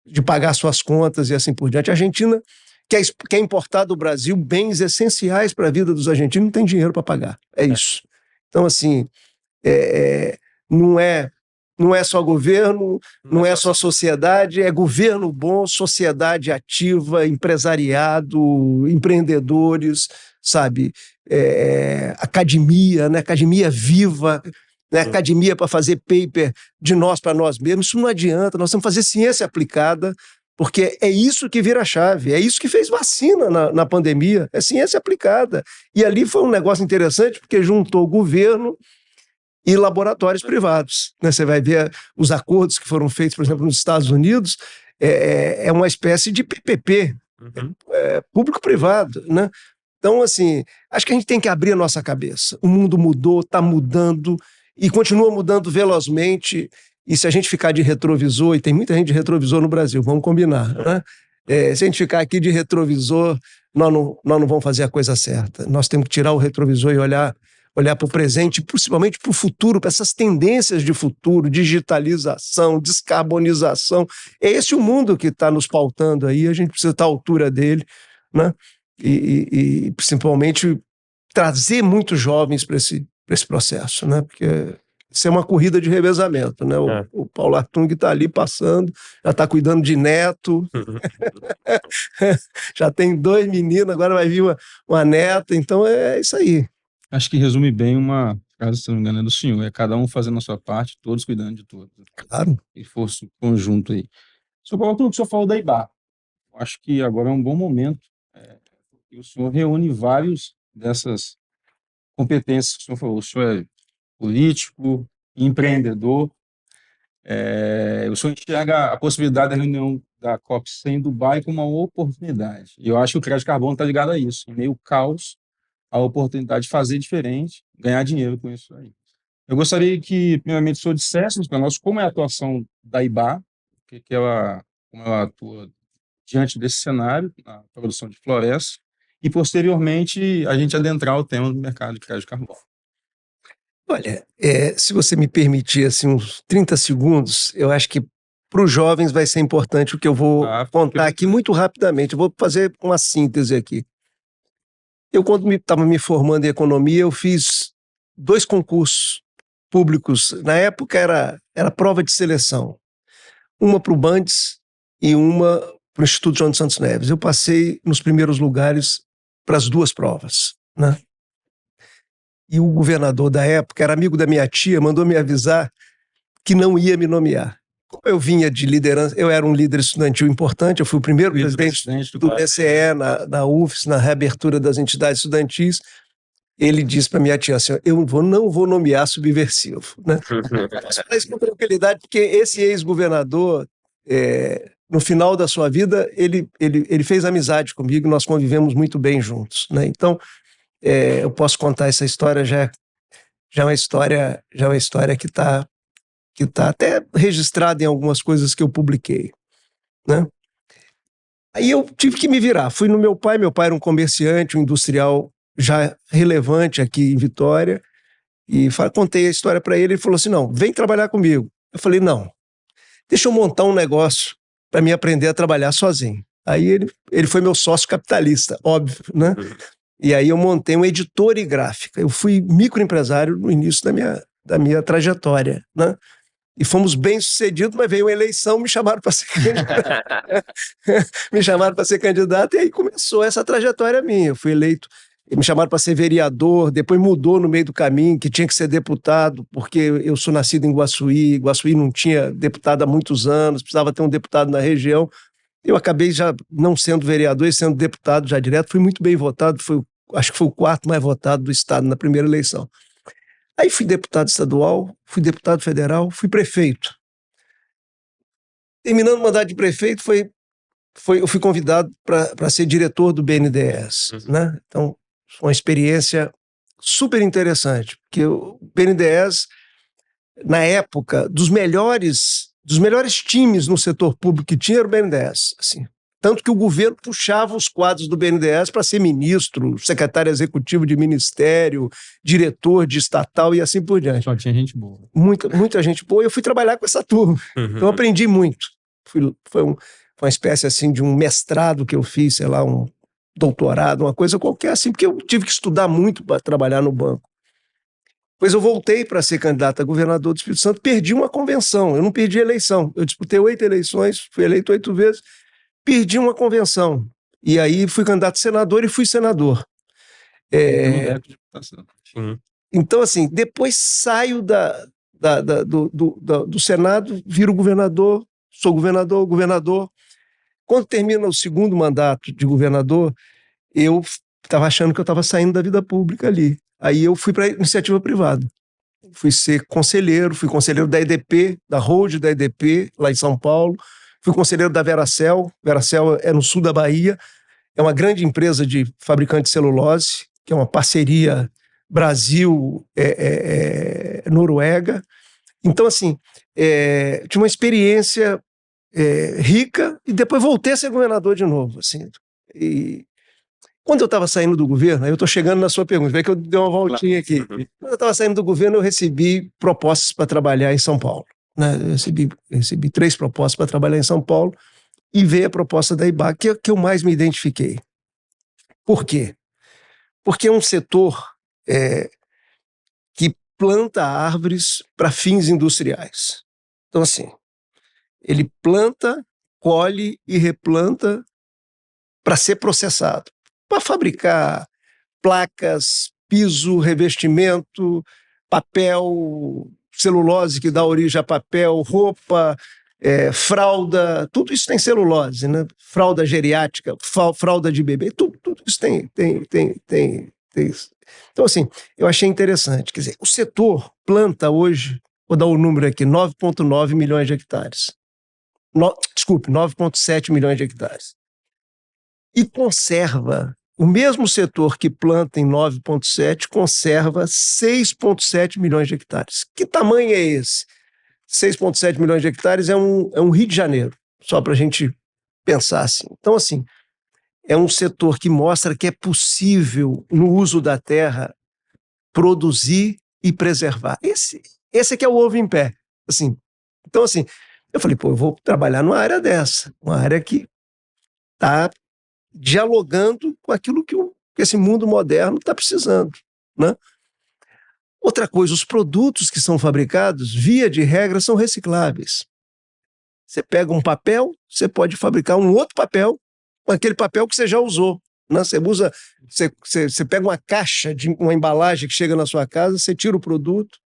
Speaker 3: de pagar suas contas e assim por diante. A Argentina quer importar do Brasil bens essenciais para a vida dos argentinos, não tem dinheiro para pagar. É isso. Então, assim, não é só governo, não é só sociedade, é governo bom, sociedade ativa, empresariado, empreendedores, sabe? Academia, né? Academia viva, né? Academia para fazer paper de nós para nós mesmos. Isso não adianta, nós temos que fazer ciência aplicada, porque é isso que vira chave, é isso que fez vacina na pandemia, é ciência aplicada. E ali foi um negócio interessante, porque juntou governo e laboratórios privados, né? Você vai ver os acordos que foram feitos, por exemplo, nos Estados Unidos, é uma espécie de PPP, público-privado, né? Então, assim, acho que a gente tem que abrir a nossa cabeça. O mundo mudou, está mudando e continua mudando velozmente. E se a gente ficar de retrovisor, e tem muita gente de retrovisor no Brasil, vamos combinar, né? Se a gente ficar aqui de retrovisor, nós não vamos fazer a coisa certa. Nós temos que tirar o retrovisor e olhar para o presente, principalmente para o futuro, para essas tendências de futuro, digitalização, descarbonização. É esse o mundo que está nos pautando aí, a gente precisa estar à altura dele, né? E principalmente trazer muitos jovens para esse processo, né? Porque isso é uma corrida de revezamento, né? O Paulo Artung está ali passando, já está cuidando de neto, já tem 2 meninos, agora vai vir uma neta, então é isso aí.
Speaker 4: Acho que resume bem uma frase, se não me engano, é do senhor, é cada um fazendo a sua parte, todos cuidando de todos.
Speaker 3: Claro.
Speaker 4: E fosse conjunto aí. Senhor Paulo Artung, o senhor falou da IBA. Acho que agora é um bom momento, porque o senhor reúne vários dessas competências que o senhor falou. O senhor é político, empreendedor, O senhor enxerga a possibilidade da reunião da COP100 em Dubai como uma oportunidade. E eu acho que o crédito carbono está ligado a isso. Em meio ao caos, a oportunidade de fazer diferente, ganhar dinheiro com isso aí. Eu gostaria que, primeiramente, o senhor dissesse para nós como é a atuação da IBA, como ela atua diante desse cenário, na produção de florestas, e, posteriormente, a gente adentrar o tema do mercado de crédito de carbono.
Speaker 3: Olha, se você me permitir assim, uns 30 segundos, eu acho que para os jovens vai ser importante o que eu vou contar aqui muito rapidamente. Eu vou fazer uma síntese aqui. Eu, quando estava me formando em economia, eu fiz 2 concursos públicos. Na época era prova de seleção. Uma para o Bandes e uma para o Instituto João de Santos Neves. Eu passei nos primeiros lugares para as 2 provas, né? E o governador da época, era amigo da minha tia, mandou me avisar que não ia me nomear. Como eu vinha de liderança, eu era um líder estudantil importante, eu fui o primeiro presidente do BCE na UFES, na reabertura das entidades estudantis. Ele disse para minha tia assim: eu não vou nomear subversivo, né? Posso falar isso com tranquilidade, porque esse ex-governador, no final da sua vida, ele fez amizade comigo, nós convivemos muito bem juntos, né? Então, eu posso contar essa história, já é uma história que está até registrada em algumas coisas que eu publiquei, né? Aí eu tive que me virar. Fui no meu pai era um comerciante, um industrial já relevante aqui em Vitória, e contei a história para ele. Ele falou assim: não, vem trabalhar comigo. Eu falei: não, deixa eu montar um negócio para me aprender a trabalhar sozinho. Aí ele foi meu sócio capitalista, óbvio, né? E aí eu montei uma editora e gráfica. Eu fui microempresário no início da minha trajetória, né? E fomos bem-sucedidos, mas veio uma eleição, me chamaram para ser candidato. Me chamaram para ser candidato, e aí começou essa trajetória minha. Eu fui eleito, me chamaram para ser vereador, depois mudou no meio do caminho, que tinha que ser deputado, porque eu sou nascido em Guaçuí, Guaçuí não tinha deputado há muitos anos, precisava ter um deputado na região. Eu acabei já não sendo vereador e sendo deputado já direto, fui muito bem votado, acho que foi o 4º mais votado do estado na primeira eleição. Aí fui deputado estadual, fui deputado federal, fui prefeito. Terminando o mandato de prefeito, eu fui convidado para ser diretor do BNDES, né? Então, foi uma experiência super interessante, porque o BNDES, na época, dos melhores times no setor público que tinha, era o BNDES, assim. Tanto que o governo puxava os quadros do BNDES para ser ministro, secretário executivo de ministério, diretor de estatal e assim por diante.
Speaker 4: Só tinha gente boa.
Speaker 3: Muita gente boa. E eu fui trabalhar com essa turma. Então eu aprendi muito. Foi uma espécie assim de um mestrado que eu fiz, sei lá, um doutorado, uma coisa qualquer assim, porque eu tive que estudar muito para trabalhar no banco. Depois eu voltei para ser candidato a governador do Espírito Santo, perdi uma convenção. Eu não perdi a eleição. Eu disputei 8 eleições, fui eleito 8 vezes. Perdi uma convenção. E aí fui candidato a senador e fui senador. Então, assim, depois saio do Senado, viro governador, sou governador. Quando termina o 2º mandato de governador, eu estava achando que eu estava saindo da vida pública ali. Aí eu fui para a iniciativa privada. Fui ser conselheiro, fui conselheiro da EDP, da Hold da EDP, lá em São Paulo. Fui conselheiro da Veracel. Veracel é no sul da Bahia. É uma grande empresa de fabricante de celulose, que é uma parceria Brasil-Noruega. Então, assim, tinha uma experiência rica e depois voltei a ser governador de novo. Assim. E quando eu estava saindo do governo, aí eu estou chegando na sua pergunta, vê que eu dei uma voltinha aqui. Quando eu estava saindo do governo, eu recebi propostas para trabalhar em São Paulo. Né? Eu recebi 3 propostas para trabalhar em São Paulo e veio a proposta da IBA, que eu mais me identifiquei. Por quê? Porque é um setor que planta árvores para fins industriais. Então, assim, ele planta, colhe e replanta para ser processado, para fabricar placas, piso, revestimento, papel, celulose que dá origem a papel, roupa, fralda, tudo isso tem celulose, né? Fralda geriátrica, fralda de bebê, tudo isso tem isso. Então, assim, eu achei interessante. Quer dizer, o setor planta hoje vou dar o número aqui, 9,9 milhões de hectares. Desculpe, 9,7 milhões de hectares. E conserva, o mesmo setor que planta em 9,7 conserva 6,7 milhões de hectares. Que tamanho é esse? 6,7 milhões de hectares é um Rio de Janeiro, só para a gente pensar assim. Então, assim, é um setor que mostra que é possível, no uso da terra, produzir e preservar. Esse é que é o ovo em pé. Assim. Então, assim, eu falei, eu vou trabalhar numa área dessa, uma área que está dialogando com aquilo que esse mundo moderno está precisando, né? Outra coisa, os produtos que são fabricados, via de regra, são recicláveis. Você pega um papel, você pode fabricar um outro papel com aquele papel que você já usou, né? Você pega uma caixa de uma embalagem que chega na sua casa, você tira o produto,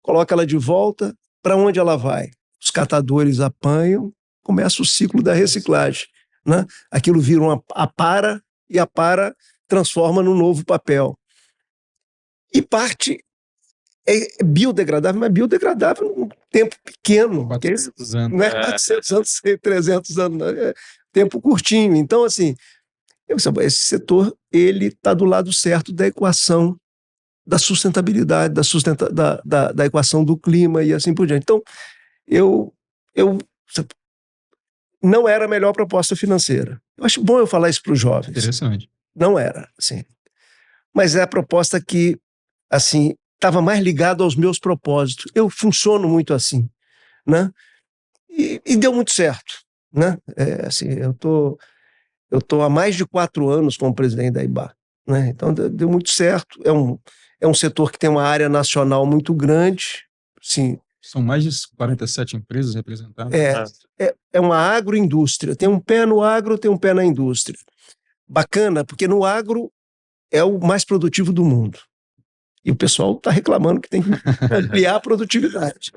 Speaker 3: coloca ela de volta, para onde ela vai? Os catadores apanham, começa o ciclo da reciclagem, né? Aquilo vira uma apara e a apara transforma num novo papel. E parte é biodegradável, mas biodegradável num tempo pequeno.
Speaker 4: 400 anos.
Speaker 3: Não é 400 anos, 300 anos, é tempo curtinho. Então, assim, esse setor ele está do lado certo da equação da sustentabilidade, da equação do clima e assim por diante. Então, não era a melhor proposta financeira. Eu acho bom eu falar isso para os jovens.
Speaker 4: Interessante.
Speaker 3: Não era, assim. Mas é a proposta que, assim, estava mais ligada aos meus propósitos. Eu funciono muito assim, né? E deu muito certo, né? Assim, eu tô há mais de 4 anos como presidente da IBA, né? Então deu muito certo. É um setor que tem uma área nacional muito grande, sim.
Speaker 4: São mais de 47 empresas representadas.
Speaker 3: É uma agroindústria. Tem um pé no agro, tem um pé na indústria. Bacana, porque no agro é o mais produtivo do mundo. E o pessoal está reclamando que tem que ampliar a produtividade.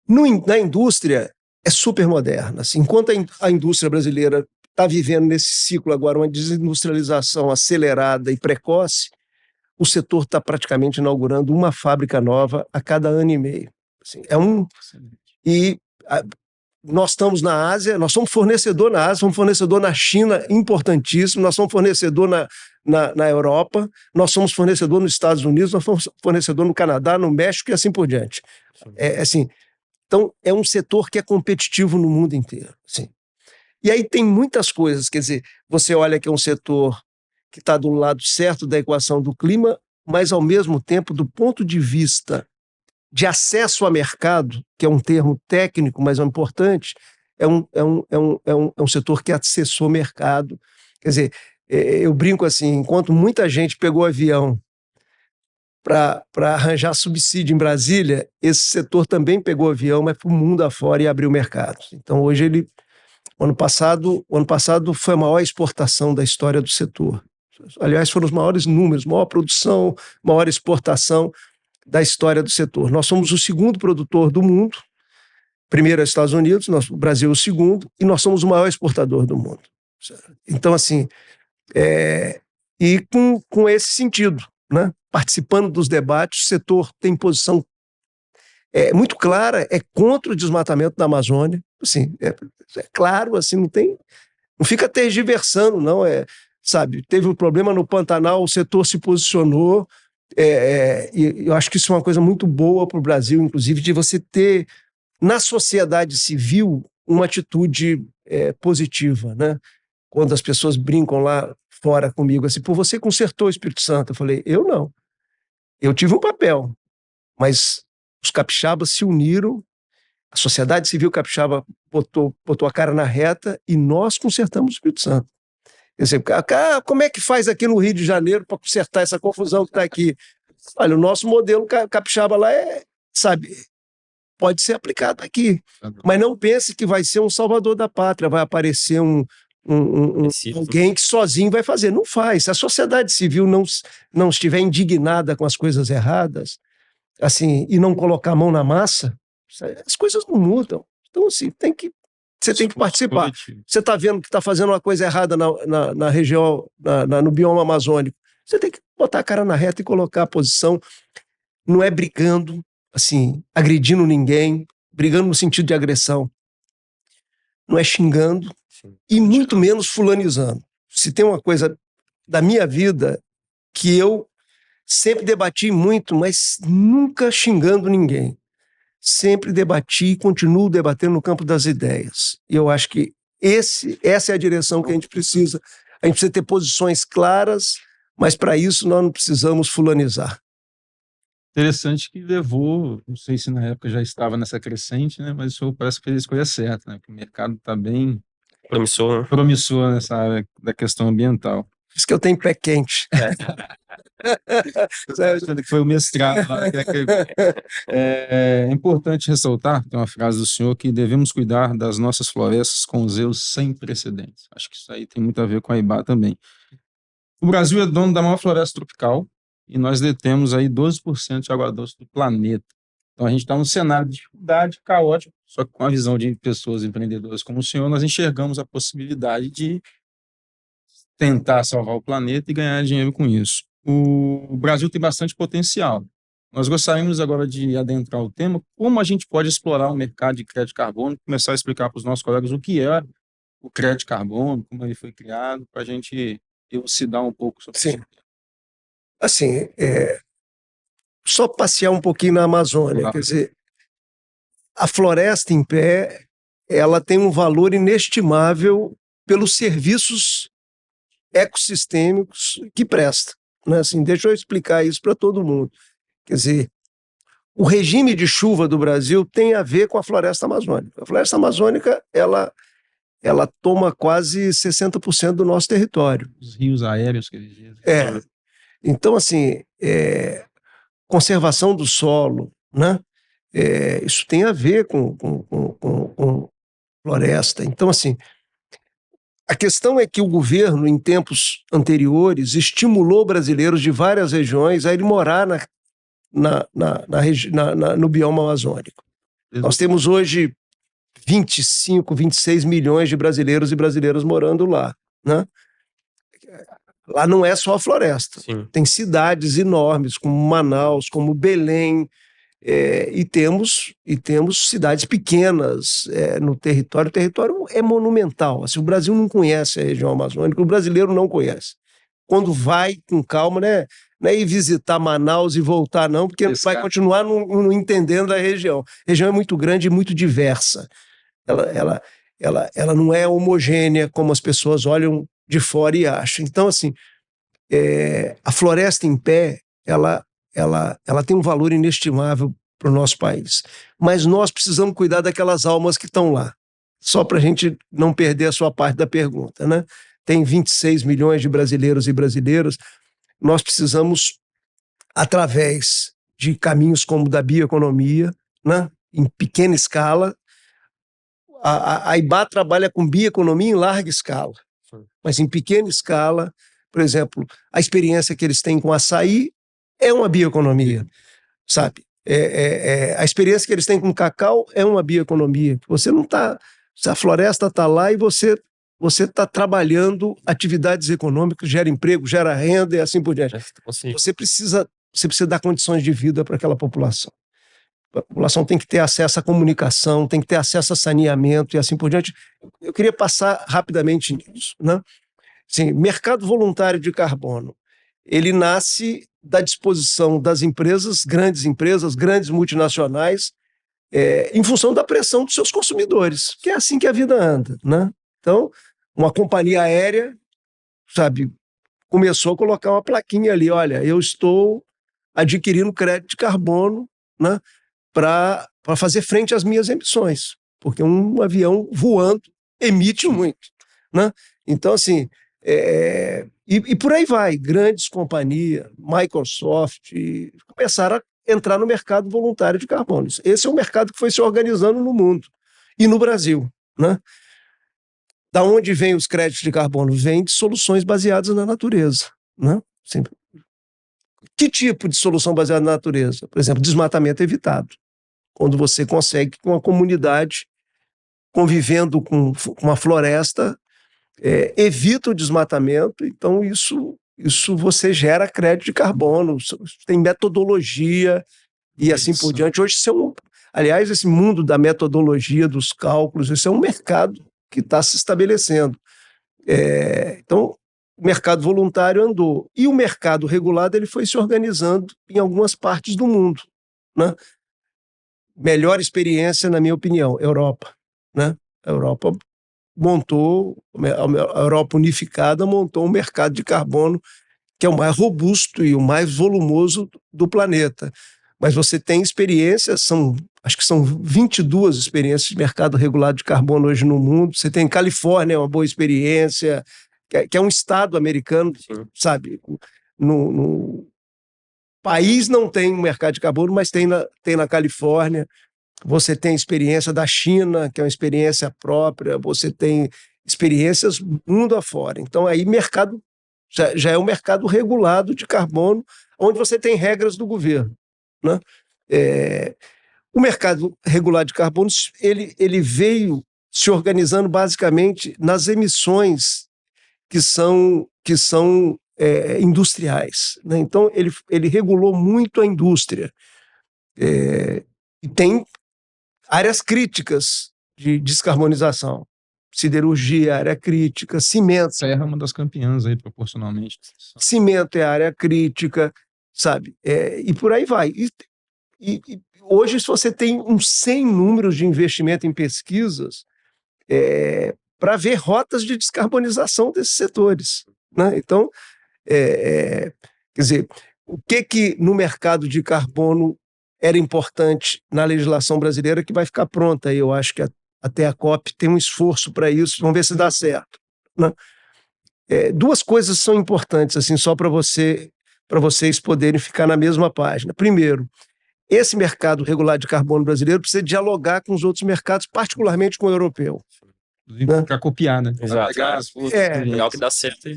Speaker 3: Na indústria, é super moderna. Assim, enquanto a indústria brasileira está vivendo nesse ciclo agora, uma desindustrialização acelerada e precoce, o setor está praticamente inaugurando uma fábrica nova a cada ano e meio. Assim, nós estamos na Ásia, nós somos fornecedor na Ásia, somos fornecedor na China, importantíssimo, nós somos fornecedor na Europa, nós somos fornecedor nos Estados Unidos, nós somos fornecedor no Canadá, no México e assim por diante. Assim, então, é um setor que é competitivo no mundo inteiro. Assim. E aí tem muitas coisas, quer dizer, você olha que é um setor que está do lado certo da equação do clima, mas, ao mesmo tempo, do ponto de vista de acesso a mercado, que é um termo técnico, mas é importante, é um setor que acessou mercado. Quer dizer, eu brinco assim, enquanto muita gente pegou avião para arranjar subsídio em Brasília, esse setor também pegou avião, mas para o mundo afora e abriu mercado. Então, hoje, o ano passado foi a maior exportação da história do setor. Aliás, foram os maiores números, maior produção, maior exportação da história do setor. Nós somos o segundo produtor do mundo, primeiro é os Estados Unidos, o Brasil é o segundo, e nós somos o maior exportador do mundo. Então, assim, e com esse sentido, né? Participando dos debates, o setor tem posição muito clara, é contra o desmatamento da Amazônia, assim, é claro, assim, não fica tergiversando, não, sabe, teve um problema no Pantanal, o setor se posicionou, e eu acho que isso é uma coisa muito boa para o Brasil, inclusive, de você ter, na sociedade civil, uma atitude positiva, né? Quando as pessoas brincam lá fora comigo, assim, pô, você consertou o Espírito Santo. Eu falei, eu não. Eu tive um papel, mas os capixabas se uniram, a sociedade civil capixaba botou a cara na reta e nós consertamos o Espírito Santo. Quer dizer, como é que faz aqui no Rio de Janeiro para consertar essa confusão que está aqui? Olha, o nosso modelo capixaba lá sabe, pode ser aplicado aqui. Mas não pense que vai ser um salvador da pátria, vai aparecer alguém que sozinho vai fazer. Não faz. Se a sociedade civil não estiver indignada com as coisas erradas, assim, e não colocar a mão na massa, as coisas não mudam. Então, assim, você tem que participar. Você está vendo que está fazendo uma coisa errada na região, no bioma amazônico. Você tem que botar a cara na reta e colocar a posição. Não é brigando. assim, agredindo ninguém, brigando no sentido de agressão. Não é xingando e muito menos fulanizando. Se tem uma coisa da minha vida que eu sempre debati muito, mas nunca xingando ninguém. Sempre debati e continuo debatendo no campo das ideias. E eu acho que essa é a direção que a gente precisa. A gente precisa ter posições claras, mas para isso nós não precisamos fulanizar.
Speaker 4: Interessante que levou, não sei se na época já estava nessa crescente, né? Mas o senhor parece que fez a escolha certa, né? Porque o mercado está bem
Speaker 2: Promissor, né?
Speaker 4: promissor nessa área da questão ambiental.
Speaker 3: Por isso que eu tenho pé quente.
Speaker 4: Que foi o mestrado lá. É importante ressaltar, tem uma frase do senhor, que devemos cuidar das nossas florestas com zelo sem precedentes. Acho que isso aí tem muito a ver com a IBA também. O Brasil é dono da maior floresta tropical e nós detemos aí 12% de água doce do planeta. Então a gente está num cenário de dificuldade caótico, só que com a visão de pessoas empreendedoras como o senhor, nós enxergamos a possibilidade de tentar salvar o planeta e ganhar dinheiro com isso. O Brasil tem bastante potencial. Nós gostaríamos agora de adentrar o tema, como a gente pode explorar o mercado de crédito de carbono, começar a explicar para os nossos colegas o que é o crédito de carbono, como ele foi criado, para a gente elucidar um pouco sobre
Speaker 3: Sim.
Speaker 4: isso.
Speaker 3: Assim, só passear um pouquinho na Amazônia,
Speaker 4: Claro.
Speaker 3: quer dizer, a floresta em pé, ela tem um valor inestimável pelos serviços ecossistêmicos que presta, né? Assim, deixa eu explicar isso para todo mundo. Quer dizer, o regime de chuva do Brasil tem a ver com a floresta amazônica. A floresta amazônica, ela toma quase 60% do nosso território.
Speaker 4: Os rios aéreos que eles dizem.
Speaker 3: Então, assim, conservação do solo, né? Isso tem a ver com floresta. Então, assim, a questão é que o governo, em tempos anteriores, estimulou brasileiros de várias regiões a ir morar no bioma amazônico. Nós temos hoje 25, 26 milhões de brasileiros e brasileiras morando lá, né? Lá não é só a floresta.
Speaker 2: Sim.
Speaker 3: Tem cidades enormes, como Manaus, como Belém, e temos cidades pequenas no território. O território é monumental. Assim, o Brasil não conhece a região amazônica, o brasileiro não conhece. Quando vai com calma, né? Não é ir visitar Manaus e voltar, não, porque vai continuar não entendendo a região. A região é muito grande e muito diversa. Ela não é homogênea, como as pessoas olham de fora e acham. Então, assim, a floresta em pé, ela tem um valor inestimável para o nosso país. Mas nós precisamos cuidar daquelas almas que estão lá. Só para a gente não perder a sua parte da pergunta, né? Tem 26 milhões de brasileiros e brasileiras. Nós precisamos, através de caminhos como o da bioeconomia, né? Em pequena escala. A IBA trabalha com bioeconomia em larga escala, mas em pequena escala, por exemplo, a experiência que eles têm com açaí é uma bioeconomia, sabe? A experiência que eles têm com cacau é uma bioeconomia. Você não está... A floresta está lá e você está trabalhando atividades econômicas, gera emprego, gera renda e assim por diante. Você precisa dar condições de vida para aquela população. A população tem que ter acesso à comunicação, tem que ter acesso a saneamento e assim por diante. Eu queria passar rapidamente nisso, né? Sim, mercado voluntário de carbono. Ele nasce da disposição das empresas, grandes multinacionais, em função da pressão dos seus consumidores, que é assim que a vida anda, né? Então, uma companhia aérea, sabe, começou a colocar uma plaquinha ali, olha, eu estou adquirindo crédito de carbono, né, para fazer frente às minhas emissões, porque um avião voando emite muito, né? Então, assim, e por aí vai, grandes companhias, Microsoft, começaram a entrar no mercado voluntário de carbono. Esse é um mercado que foi se organizando no mundo e no Brasil, né? Da onde vêm os créditos de carbono? Vêm de soluções baseadas na natureza, né? Que tipo de solução baseada na natureza? Por exemplo, desmatamento evitado. Quando você consegue com a comunidade convivendo com uma floresta, evita o desmatamento, então isso você gera crédito de carbono, tem metodologia, e assim por diante. Hoje, aliás, esse mundo da metodologia, dos cálculos, isso é um mercado que está se estabelecendo. Então, o mercado voluntário andou. E o mercado regulado ele foi se organizando em algumas partes do mundo, né? Melhor experiência, na minha opinião, Europa, né? A Europa a Europa unificada montou um mercado de carbono que é o mais robusto e o mais volumoso do planeta. Mas você tem experiências, acho que são 22 experiências de mercado regulado de carbono hoje no mundo. Você tem Califórnia, uma boa experiência, que é um estado americano, sabe? No país não tem um mercado de carbono, mas tem na Califórnia. Você tem experiência da China, que é uma experiência própria. Você tem experiências mundo afora. Então, aí mercado já é um mercado regulado de carbono, onde você tem regras do governo, né? O mercado regulado de carbono ele veio se organizando basicamente nas emissões que são industriais, né? Então, ele regulou muito a indústria. E tem áreas críticas de descarbonização. Siderurgia, área crítica, cimento.
Speaker 4: Serra é uma das campeãs aí, proporcionalmente.
Speaker 3: Cimento é área crítica, sabe? E por aí vai. E hoje, se você tem sem números de investimento em pesquisas para ver rotas de descarbonização desses setores, né? Então, quer dizer, o que no mercado de carbono era importante na legislação brasileira que vai ficar pronta. Eu acho que até a COP tem um esforço para isso, vamos ver se dá certo, né? Duas coisas são importantes, assim, só para vocês poderem ficar na mesma página. Primeiro, esse mercado regulado de carbono brasileiro precisa dialogar com os outros mercados, particularmente com o europeu.
Speaker 4: Né? Para copiar, né?
Speaker 2: Exato. Legal que dá certo.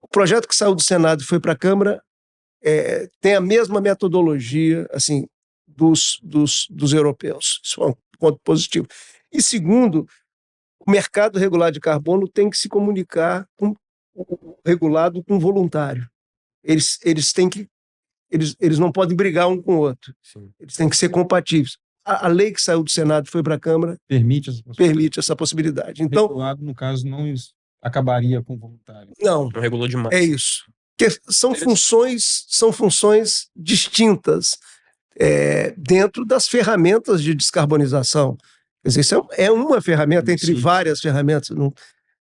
Speaker 3: O projeto que saiu do Senado e foi para a Câmara tem a mesma metodologia, assim, dos europeus. Isso é um ponto positivo. E segundo, o mercado regulado de carbono tem que se comunicar regulado com o voluntário. Eles não podem brigar um com o outro.
Speaker 2: Sim.
Speaker 3: Eles têm que ser compatíveis. A lei que saiu do Senado e foi para a Câmara permite essa possibilidade. Então,
Speaker 4: regulado, no caso, não acabaria com o voluntário.
Speaker 3: Não
Speaker 2: regulou demais.
Speaker 3: É isso. Porque são funções distintas dentro das ferramentas de descarbonização. Quer dizer, isso é uma ferramenta entre várias ferramentas.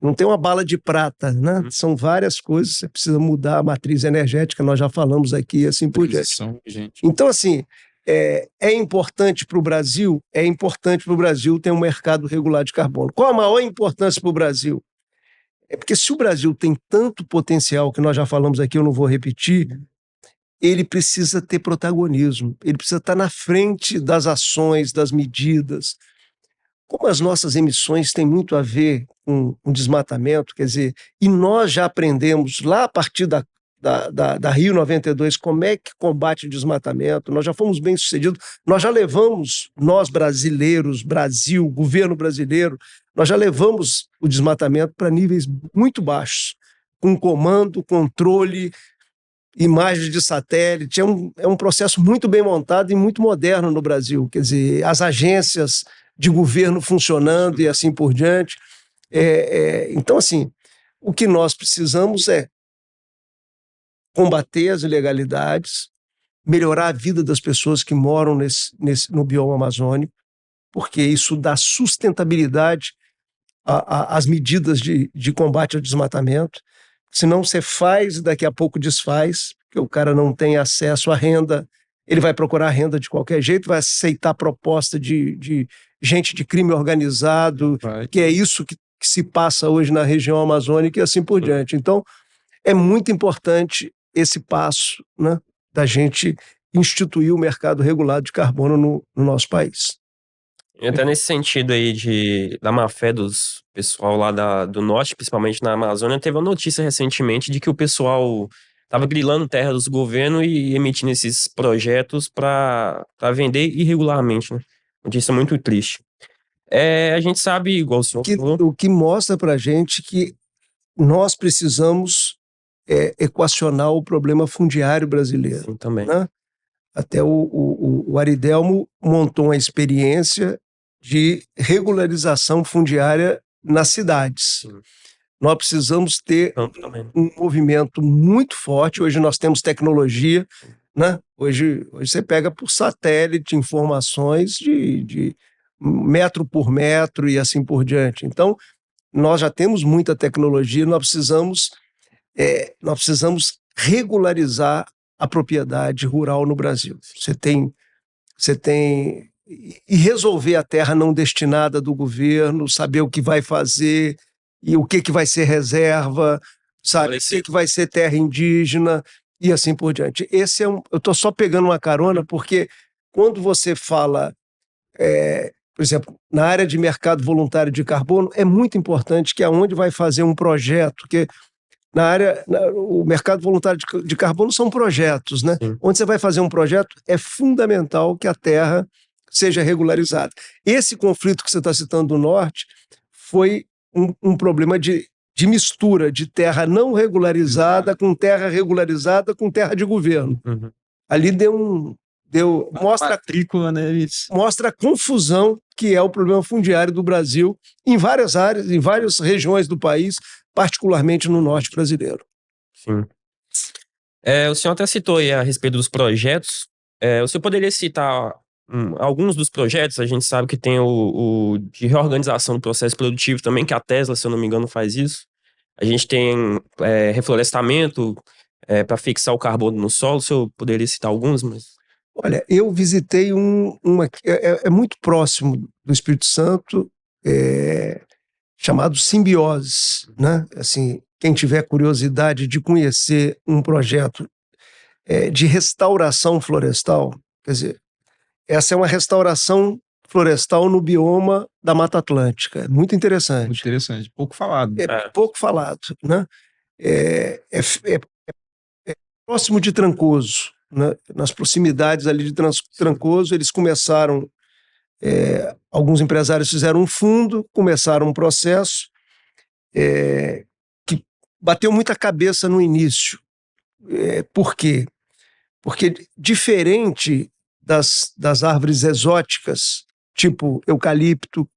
Speaker 3: Não tem uma bala de prata, né? São várias coisas. Você precisa mudar a matriz energética, nós já falamos aqui, assim por diante. Então, assim, é importante para o Brasil? É importante para o Brasil ter um mercado regulado de carbono. Qual a maior importância para o Brasil? Porque se o Brasil tem tanto potencial, que nós já falamos aqui, eu não vou repetir, ele precisa ter protagonismo, ele precisa estar na frente das ações, das medidas. Como as nossas emissões têm muito a ver com o desmatamento, quer dizer, e nós já aprendemos lá a partir da Rio 92 como é que combate o desmatamento, nós já fomos bem-sucedidos, nós já levamos, nós brasileiros, Brasil, governo brasileiro, nós já levamos o desmatamento para níveis muito baixos, com comando, controle, imagens de satélite. É um processo muito bem montado e muito moderno no Brasil. Quer dizer, as agências de governo funcionando e assim por diante. Então, assim, o que nós precisamos é combater as ilegalidades, melhorar a vida das pessoas que moram no bioma amazônico, porque isso dá sustentabilidade às medidas de combate ao desmatamento. Senão você faz e daqui a pouco desfaz, porque o cara não tem acesso à renda, ele vai procurar renda de qualquer jeito, vai aceitar proposta de gente de crime organizado, que é isso que se passa hoje na região amazônica e assim por diante. Então, é muito importante esse passo, né, da gente instituir o mercado regulado de carbono no nosso país.
Speaker 2: E até nesse sentido aí da má-fé dos pessoal lá do norte, principalmente na Amazônia, teve uma notícia recentemente de que o pessoal estava grilando terra dos governos e emitindo esses projetos para vender irregularmente, né? Notícia muito triste. A gente sabe, igual o senhor falou...
Speaker 3: O que mostra para a gente que nós precisamos equacionar o problema fundiário brasileiro.
Speaker 2: Sim, também.
Speaker 3: Né? Até o Aridelmo montou uma experiência de regularização fundiária nas cidades.
Speaker 2: Sim.
Speaker 3: Nós precisamos ter
Speaker 2: Também.
Speaker 3: um movimento muito forte. Hoje nós temos tecnologia, né? Hoje você pega por satélite informações de metro por metro e assim por diante. Então, nós já temos muita tecnologia, nós precisamos regularizar a propriedade rural no Brasil. Você tem e resolver a terra não destinada do governo, saber o que vai fazer e o que vai ser reserva, sabe? O que vai ser terra indígena e assim por diante. Eu estou só pegando uma carona porque quando você fala, por exemplo, na área de mercado voluntário de carbono, é muito importante que aonde vai fazer um projeto, que o mercado voluntário de carbono são projetos, né?
Speaker 2: Sim.
Speaker 3: Onde você vai fazer um projeto, é fundamental que a terra seja regularizada. Esse conflito que você está citando do norte foi um problema de mistura de terra não regularizada com terra regularizada com terra de governo.
Speaker 2: Uhum.
Speaker 3: Ali mostra a confusão que é o problema fundiário do Brasil em várias áreas, em várias regiões do país, particularmente no norte brasileiro.
Speaker 2: Sim. O senhor até citou aí a respeito dos projetos. O senhor poderia citar alguns dos projetos? A gente sabe que tem o de reorganização do processo produtivo também, que a Tesla, se eu não me engano, faz isso. A gente tem reflorestamento para fixar o carbono no solo. O senhor poderia citar alguns?
Speaker 3: Olha, eu visitei muito próximo do Espírito Santo, chamado Simbiose, né? Assim, quem tiver curiosidade de conhecer um projeto de restauração florestal, quer dizer, essa é uma restauração florestal no bioma da Mata Atlântica. É muito interessante.
Speaker 4: Muito interessante. Pouco falado.
Speaker 3: Pouco falado, né? Próximo de Trancoso, né? Nas proximidades ali de Trancoso, eles começaram, alguns empresários fizeram um fundo, começaram um processo que bateu muita cabeça no início. Por quê? Porque diferente das árvores exóticas, tipo eucalipto,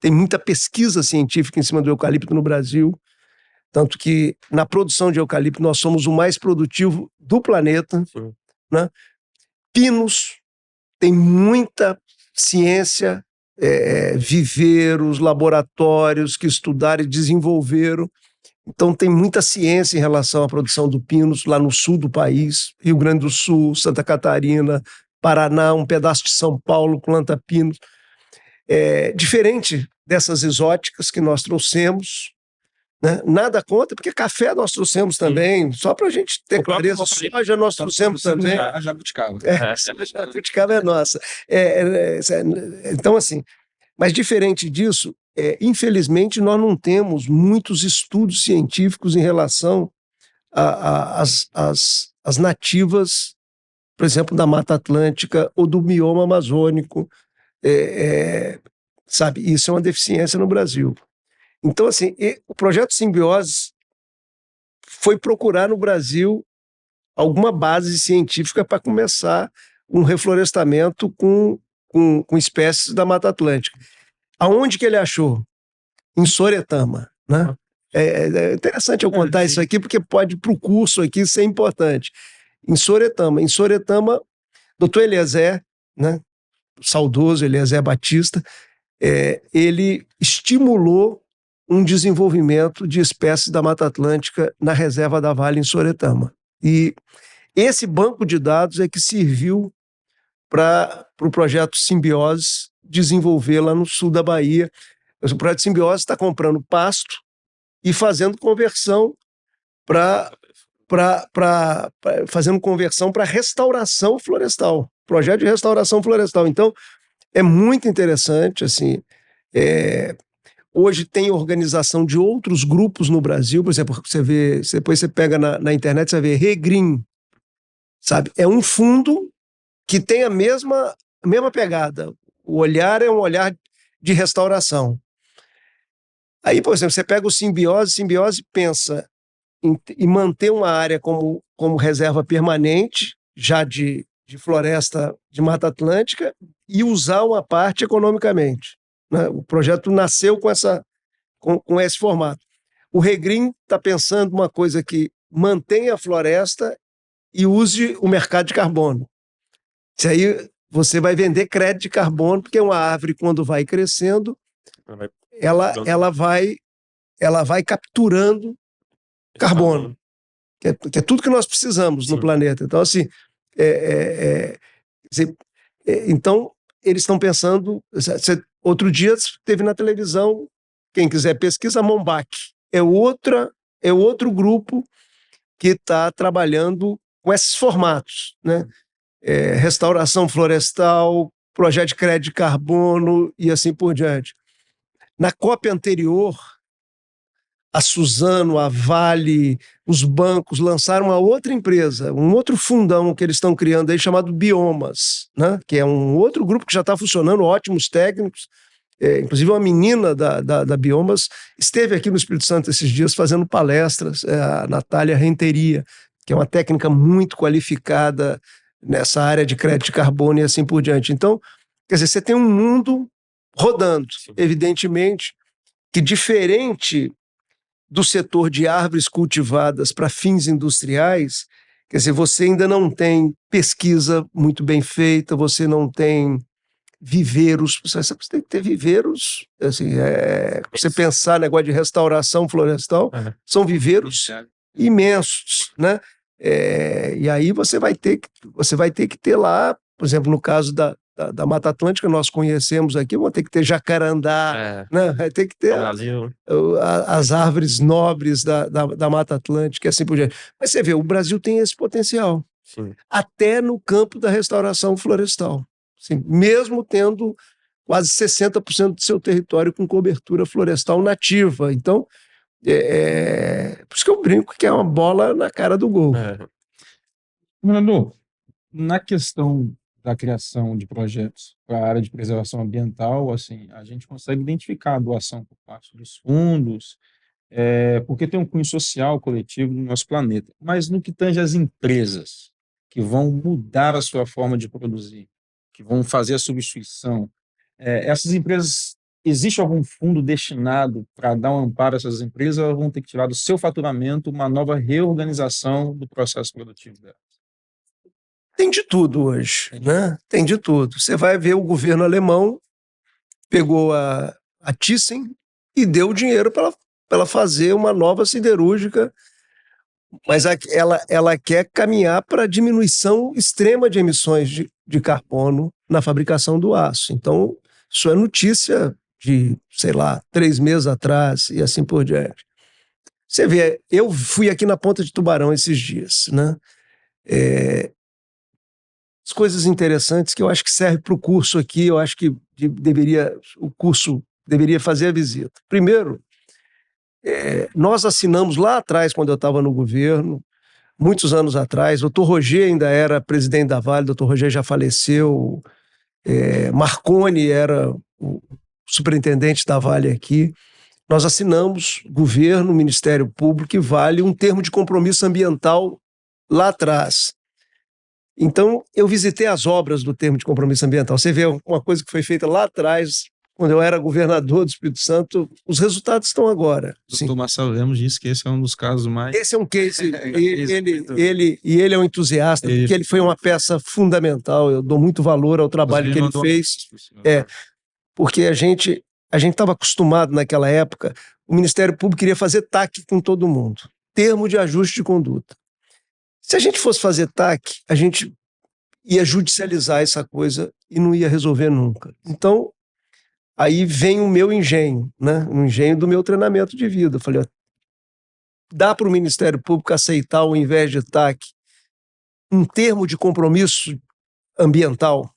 Speaker 3: tem muita pesquisa científica em cima do eucalipto no Brasil, tanto que na produção de eucalipto nós somos o mais produtivo do planeta, né? Pinos, tem muita ciência, viveiros, laboratórios que estudaram e desenvolveram. Então tem muita ciência em relação à produção do pinos lá no sul do país, Rio Grande do Sul, Santa Catarina, Paraná, um pedaço de São Paulo planta pinos. Diferente dessas exóticas que nós trouxemos, né? Nada contra, porque café nós trouxemos também, só para a gente ter clareza, soja nós trouxemos também.
Speaker 4: A jabuticaba.
Speaker 3: A jabuticaba é nossa. Então, assim, mas diferente disso, infelizmente nós não temos muitos estudos científicos em relação às nativas, por exemplo, da Mata Atlântica ou do bioma amazônico. Sabe, isso é uma deficiência no Brasil. Então, assim, o projeto Simbiose foi procurar no Brasil alguma base científica para começar um reflorestamento com espécies da Mata Atlântica. Aonde que ele achou? Em Soretama, né? É interessante eu contar isso aqui, porque pode, para o curso aqui, ser importante. Em Soretama, doutor Eliezer, né? O saudoso Eliezer Batista, ele estimulou um desenvolvimento de espécies da Mata Atlântica na reserva da Vale, em Soretama. E esse banco de dados é que serviu para o projeto Simbiose desenvolver lá no sul da Bahia. O projeto Simbiose está comprando pasto e fazendo conversão para restauração florestal, projeto de restauração florestal. Então, é muito interessante, assim. Hoje tem organização de outros grupos no Brasil, por exemplo, depois você pega na internet, você vai ver Regreen, sabe? É um fundo que tem a mesma pegada. O olhar é um olhar de restauração. Aí, por exemplo, você pega o Simbiose pensa em manter uma área como reserva permanente, já de de floresta de Mata Atlântica e usar uma parte economicamente, né? O projeto nasceu com esse formato. O Regreen está pensando uma coisa que mantenha a floresta e use o mercado de carbono. Isso aí você vai vender crédito de carbono, porque uma árvore, quando vai crescendo, ela vai capturando carbono, que é tudo que nós precisamos no planeta. Então, assim, então eles estão pensando. Outro dia teve na televisão, quem quiser pesquisa, Mombac. É outro grupo que está trabalhando com esses formatos, né? Restauração florestal, projeto de crédito de carbono e assim por diante. Na COP anterior, a Suzano, a Vale, os bancos lançaram uma outra empresa, um outro fundão que eles estão criando aí chamado Biomas, né? Que é um outro grupo que já está funcionando, ótimos técnicos. Inclusive uma menina da Biomas esteve aqui no Espírito Santo esses dias fazendo palestras, a Natália Renteria, que é uma técnica muito qualificada nessa área de crédito de carbono e assim por diante. Então, quer dizer, você tem um mundo rodando, evidentemente, que diferente do setor de árvores cultivadas para fins industriais, quer dizer, você ainda não tem pesquisa muito bem feita, você não tem viveiros, você tem que ter viveiros, assim, você pensar negócio de restauração florestal, são viveiros imensos, né? E aí você vai ter que ter lá, por exemplo, no caso da Mata Atlântica, nós conhecemos aqui, vão ter que ter jacarandá, né? Vai ter que ter as árvores nobres da Mata Atlântica e assim por diante. Mas você vê, o Brasil tem esse potencial, até no campo da restauração florestal. Assim, mesmo tendo quase 60% do seu território com cobertura florestal nativa. Então, por isso que eu brinco que é uma bola na cara do gol.
Speaker 4: Governador, na questão da criação de projetos para a área de preservação ambiental, assim, a gente consegue identificar a doação por parte dos fundos, porque tem um cunho social coletivo no nosso planeta. Mas no que tange às empresas que vão mudar a sua forma de produzir, que vão fazer a substituição, essas empresas, existe algum fundo destinado para dar um amparo a essas empresas, ou vão ter que tirar do seu faturamento uma nova reorganização do processo produtivo delas?
Speaker 3: Tem de tudo hoje, né? Tem de tudo. Você vai ver o governo alemão pegou a Thyssen e deu o dinheiro para ela fazer uma nova siderúrgica, mas ela quer caminhar para a diminuição extrema de emissões de carbono na fabricação do aço. Então, isso é notícia de, sei lá, 3 meses atrás e assim por diante. Você vê, eu fui aqui na Ponta de Tubarão esses dias, né? As coisas interessantes que eu acho que serve para o curso aqui, eu acho que o curso deveria fazer a visita. Primeiro, nós assinamos lá atrás, quando eu estava no governo, muitos anos atrás, o Dr. Roger ainda era presidente da Vale, o Dr. Roger já faleceu, Marconi era o superintendente da Vale aqui. Nós assinamos, governo, Ministério Público e Vale, um termo de compromisso ambiental lá atrás. Então, eu visitei as obras do termo de compromisso ambiental. Você vê uma coisa que foi feita lá atrás, quando eu era governador do Espírito Santo, os resultados estão agora.
Speaker 4: O doutor Marcelo Lemos disse que esse é um dos casos mais...
Speaker 3: Esse é um case, ele é um entusiasta, porque ele foi uma peça fundamental, eu dou muito valor ao trabalho que ele fez. Porque a gente estava acostumado naquela época, o Ministério Público queria fazer TAC com todo mundo, termo de ajuste de conduta. Se a gente fosse fazer TAC, a gente ia judicializar essa coisa e não ia resolver nunca. Então, aí vem o meu engenho, né? O engenho do meu treinamento de vida. Eu falei, dá para o Ministério Público aceitar, ao invés de TAC, um termo de compromisso ambiental,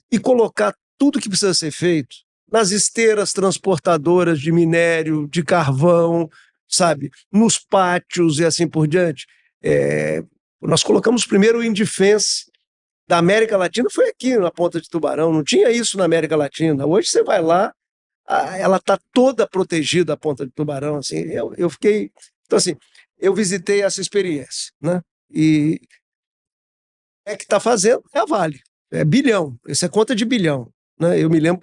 Speaker 3: e colocar tudo que precisa ser feito nas esteiras transportadoras de minério, de carvão, sabe, nos pátios e assim por diante. Nós colocamos primeiro o Indefense da América Latina, foi aqui na Ponta de Tubarão, não tinha isso na América Latina. Hoje você vai lá, ela está toda protegida, a Ponta de Tubarão. Assim, eu fiquei... Então, assim, eu visitei essa experiência, né? E É que está fazendo é a Vale. É bilhão. Isso é conta de bilhão. Né? Eu me lembro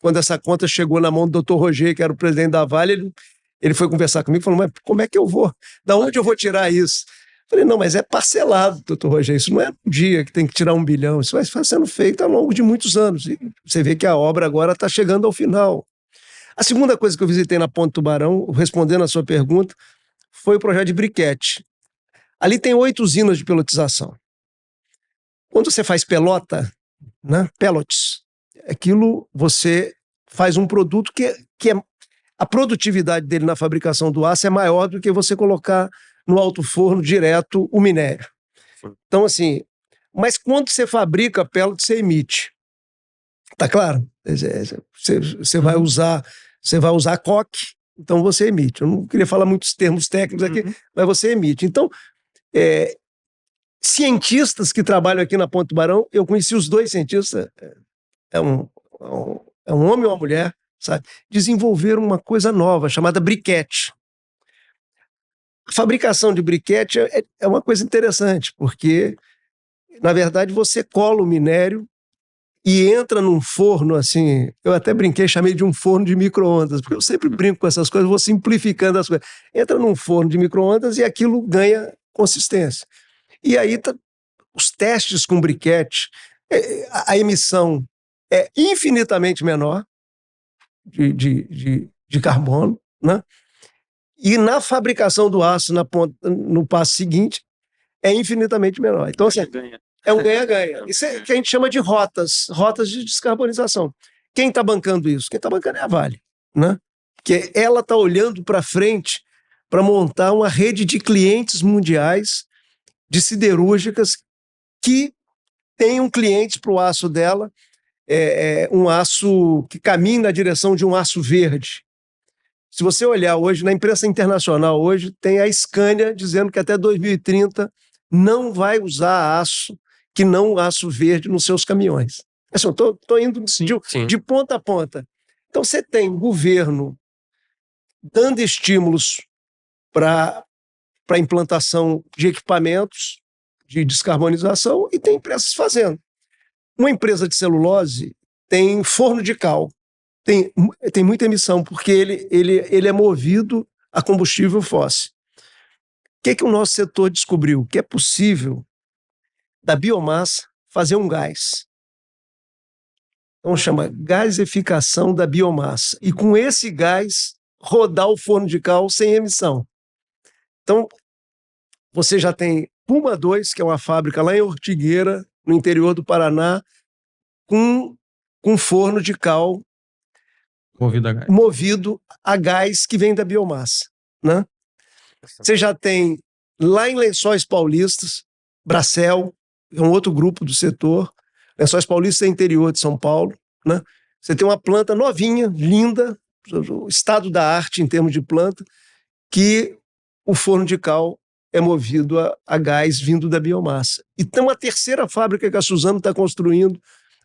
Speaker 3: quando essa conta chegou na mão do Dr. Roger, que era o presidente da Vale, ele foi conversar comigo e falou, mas como é que eu vou? Da onde eu vou tirar isso? Falei, não, mas é parcelado, doutor Roger, isso não é um dia que tem que tirar 1 bilhão, isso vai sendo feito ao longo de muitos anos. E você vê que a obra agora está chegando ao final. A segunda coisa que eu visitei na Ponte Tubarão, respondendo a sua pergunta, foi o projeto de briquete. Ali tem 8 usinas de pelotização. Quando você faz pelota, né, pellets, aquilo você faz um produto que a produtividade dele na fabricação do aço é maior do que você colocar no alto forno direto o minério. Então, assim, mas quando você fabrica pellet, você emite. Tá claro? Você vai usar coque, então você emite. Eu não queria falar muitos termos técnicos aqui, mas você emite. Então, cientistas que trabalham aqui na Ponte Tubarão, eu conheci os 2 cientistas, é um homem e uma mulher, sabe? Desenvolveram uma coisa nova chamada briquete. A fabricação de briquete é uma coisa interessante, porque, na verdade, você cola o minério e entra num forno, assim, eu até brinquei, chamei de um forno de micro-ondas, porque eu sempre brinco com essas coisas, vou simplificando as coisas. Entra num forno de micro-ondas e aquilo ganha consistência. E aí, os testes com briquete, a emissão é infinitamente menor de carbono, né? E na fabricação do aço no passo seguinte é infinitamente menor. Então, assim, é um ganha-ganha. Isso é que a gente chama de rotas de descarbonização. Quem está bancando isso? Quem está bancando é a Vale, né? Porque ela está olhando para frente para montar uma rede de clientes mundiais de siderúrgicas que tenham clientes para o aço dela, um aço que caminhe na direção de um aço verde. Se você olhar hoje, na imprensa internacional hoje, tem a Scania dizendo que até 2030 não vai usar aço que não aço verde nos seus caminhões. Assim, eu estou indo de ponta a ponta. Então você tem o governo dando estímulos para a implantação de equipamentos de descarbonização e tem empresas fazendo. Uma empresa de celulose tem forno de cal. Tem muita emissão, porque ele é movido a combustível fóssil. O que o nosso setor descobriu? Que é possível, da biomassa, fazer um gás. Então chama gasificação da biomassa. E com esse gás, rodar o forno de cal sem emissão. Então, você já tem Puma 2, que é uma fábrica lá em Ortigueira, no interior do Paraná, com forno de cal movido a gás que vem da biomassa, né? Você já tem lá em Lençóis Paulistas, Bracel, é um outro grupo do setor. Lençóis Paulistas é interior de São Paulo, né? Você tem uma planta novinha, linda, o estado da arte em termos de planta, que o forno de cal é movido a gás vindo da biomassa. E tem uma terceira fábrica que a Suzano está construindo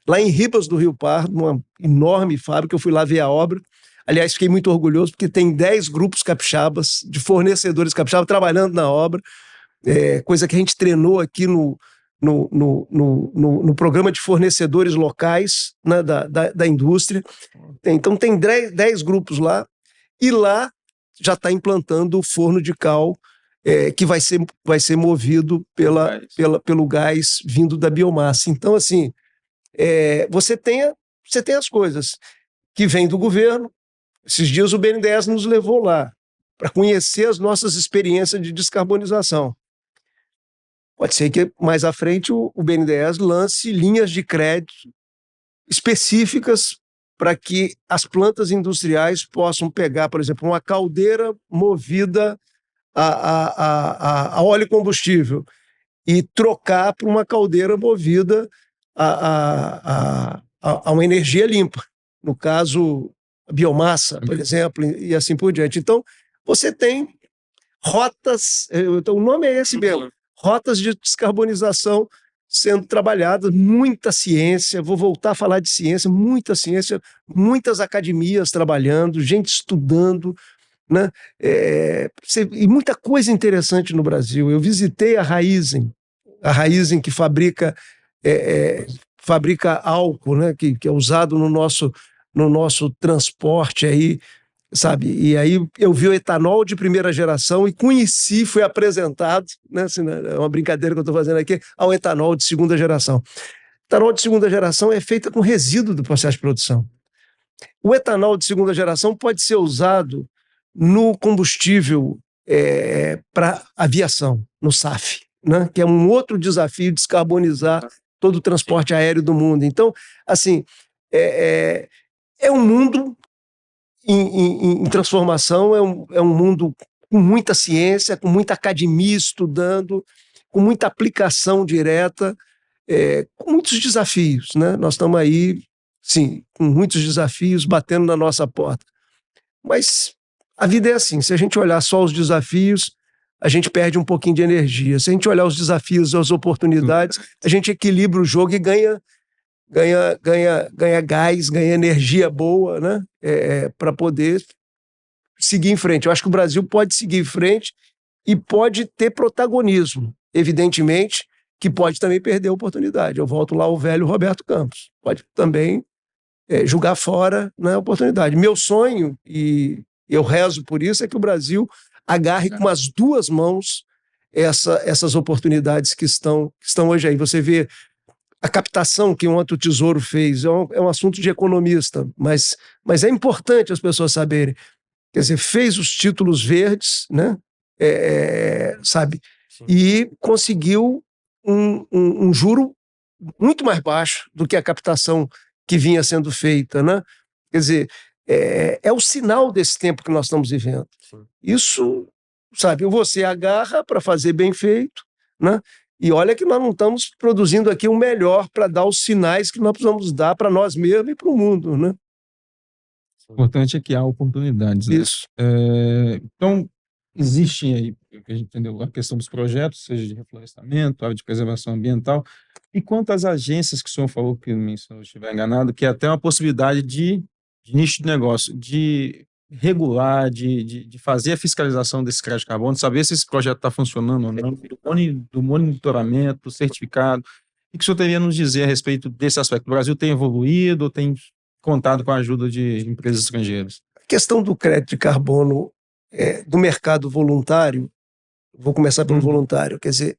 Speaker 3: lá em Ribas do Rio Pardo, uma enorme fábrica. Eu fui lá ver a obra. Aliás, fiquei muito orgulhoso, porque tem 10 grupos capixabas, de fornecedores capixabas, trabalhando na obra, coisa que a gente treinou aqui no programa de fornecedores locais, né, da indústria. Então, tem 10 grupos lá, e lá já está implantando o forno de cal, que vai ser movido pelo gás vindo da biomassa. Então, assim, você tem as coisas que vêm do governo. Esses dias o BNDES nos levou lá para conhecer as nossas experiências de descarbonização. Pode ser que mais à frente o BNDES lance linhas de crédito específicas para que as plantas industriais possam pegar, por exemplo, uma caldeira movida a óleo combustível e trocar para uma caldeira movida a uma energia limpa. No caso, a biomassa, por exemplo, e assim por diante. Então, você tem rotas, então, o nome é esse mesmo, rotas de descarbonização sendo trabalhadas, muita ciência, vou voltar a falar de ciência, muitas academias trabalhando, gente estudando, né? E muita coisa interessante no Brasil. Eu visitei a Raízen, a Raízen que fabrica álcool, né, que é usado no nosso transporte aí, sabe? E aí eu vi o etanol de primeira geração e conheci, fui apresentado, né, assim, é uma brincadeira que eu estou fazendo aqui, ao etanol de segunda geração. Etanol de segunda geração é feita com resíduo do processo de produção. O etanol de segunda geração pode ser usado no combustível para aviação, no SAF, né? Que é um outro desafio, descarbonizar todo o transporte aéreo do mundo. Então, assim, é um mundo em transformação, é um mundo com muita ciência, com muita academia estudando, com muita aplicação direta, com muitos desafios, né? Nós estamos aí, sim, com muitos desafios batendo na nossa porta. Mas a vida é assim, se a gente olhar só os desafios, a gente perde um pouquinho de energia. Se a gente olhar os desafios e as oportunidades, a gente equilibra o jogo e ganha gás, ganha energia boa, né? Para poder seguir em frente. Eu acho que o Brasil pode seguir em frente e pode ter protagonismo, evidentemente, que pode também perder a oportunidade. Eu volto lá ao velho Roberto Campos. Pode também jogar fora, né, a oportunidade. Meu sonho, e eu rezo por isso, é que o Brasil agarre com as duas mãos essas oportunidades que estão hoje aí. Você vê a captação que ontem o Tesouro fez, é um assunto de economista, mas é importante as pessoas saberem. Quer dizer, fez os títulos verdes, né? Sabe? Sim. E conseguiu um juro muito mais baixo do que a captação que vinha sendo feita, né? Quer dizer, é o sinal desse tempo que nós estamos vivendo. Sim. Isso, sabe, você agarra para fazer bem feito, né? E olha que nós não estamos produzindo aqui o melhor para dar os sinais que nós precisamos dar para nós mesmos e para o mundo, né?
Speaker 4: O importante é que há oportunidades. Né?
Speaker 3: Isso.
Speaker 4: Então, existe aí, que a gente entendeu, a questão dos projetos, seja de reflorestamento, área de preservação ambiental, e quanto às agências que o senhor falou, que se eu estiver enganado, que é até uma possibilidade de nicho de negócio, de regular, de fazer a fiscalização desse crédito de carbono, saber se esse projeto está funcionando ou não, do monitoramento, do certificado. O que o senhor teria a nos dizer a respeito desse aspecto? O Brasil tem evoluído, tem contado com a ajuda de empresas estrangeiras?
Speaker 3: A questão do crédito de carbono do mercado voluntário, vou começar pelo voluntário, quer dizer,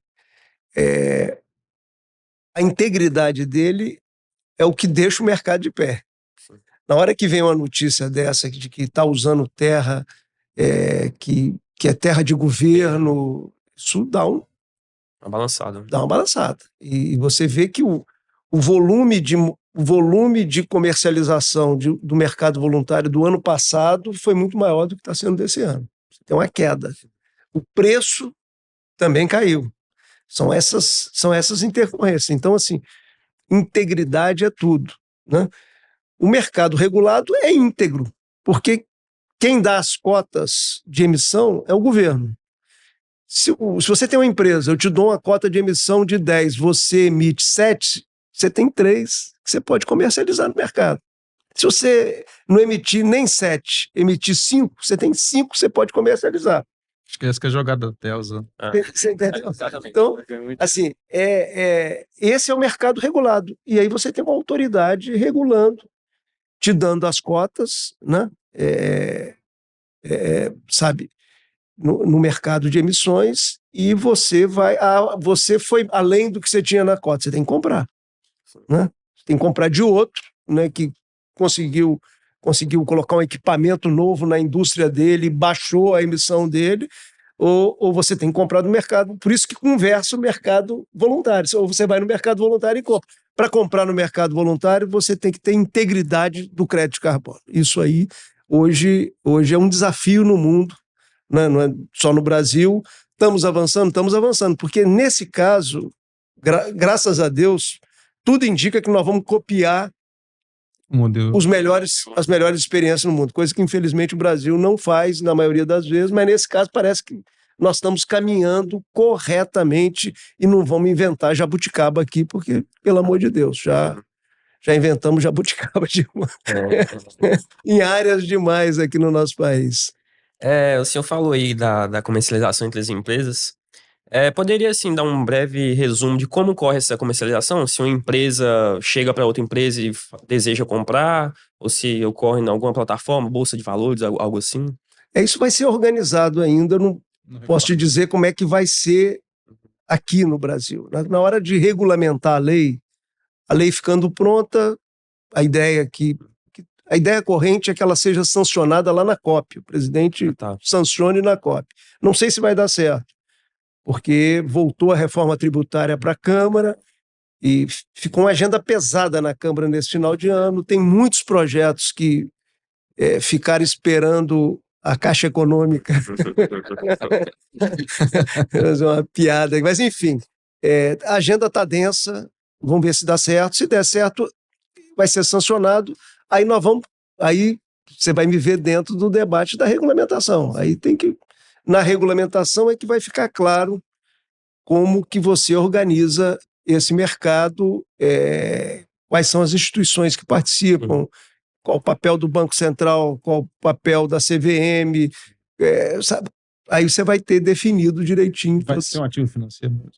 Speaker 3: a integridade dele é o que deixa o mercado de pé. Na hora que vem uma notícia dessa de que está usando terra, que é terra de governo, isso dá uma balançada. Dá uma balançada. E você vê que o volume de comercialização do mercado voluntário do ano passado foi muito maior do que está sendo desse ano. Tem uma queda. O preço também caiu. São essas intercorrências. Então, assim, integridade é tudo, né? O mercado regulado é íntegro, porque quem dá as cotas de emissão é o governo. Se você tem uma empresa, eu te dou uma cota de emissão de 10, você emite 7, você tem 3 que você pode comercializar no mercado. Se você não emitir nem 7, emitir 5, você tem 5 que você pode comercializar.
Speaker 4: Acho que essa que é a jogada da Telsa.
Speaker 3: Você entendeu? Então, assim, esse é o mercado regulado. E aí você tem uma autoridade regulando, te dando as cotas, né? Sabe, no mercado de emissões, e você foi além do que você tinha na cota, você tem que comprar, né? Você tem que comprar de outro, né, que conseguiu colocar um equipamento novo na indústria dele, baixou a emissão dele, ou você tem que comprar do mercado. Por isso que conversa o mercado voluntário. Ou você vai no mercado voluntário e compra. Para comprar no mercado voluntário, você tem que ter integridade do crédito de carbono. Isso aí, hoje é um desafio no mundo, né? Não é só no Brasil. Estamos avançando, porque nesse caso, graças a Deus, tudo indica que nós vamos copiar as melhores experiências no mundo, coisa que infelizmente o Brasil não faz na maioria das vezes, mas nesse caso parece que nós estamos caminhando corretamente e não vamos inventar jabuticaba aqui, porque, pelo amor de Deus, já inventamos jabuticaba em áreas demais aqui no nosso país.
Speaker 2: O senhor falou aí da comercialização entre as empresas. Poderia, assim, dar um breve resumo de como corre essa comercialização? Se uma empresa chega para outra empresa e deseja comprar, ou se ocorre em alguma plataforma, bolsa de valores, algo assim?
Speaker 3: Isso vai ser organizado ainda, não posso te dizer como é que vai ser aqui no Brasil. Na hora de regulamentar a lei ficando pronta, a ideia a ideia corrente é que ela seja sancionada lá na COP, o presidente sancione na COP. Não sei se vai dar certo, porque voltou a reforma tributária para a Câmara e ficou uma agenda pesada na Câmara nesse final de ano. Tem muitos projetos que ficaram esperando a Caixa Econômica fazer uma piada, mas enfim, a agenda está densa, vamos ver se dá certo. Se der certo, vai ser sancionado, aí você vai me ver dentro do debate da regulamentação. Aí na regulamentação é que vai ficar claro como que você organiza esse mercado, quais são as instituições que participam, qual o papel do Banco Central, qual o papel da CVM, sabe? Aí você vai ter definido direitinho.
Speaker 4: Vai ser um ativo financeiro mesmo?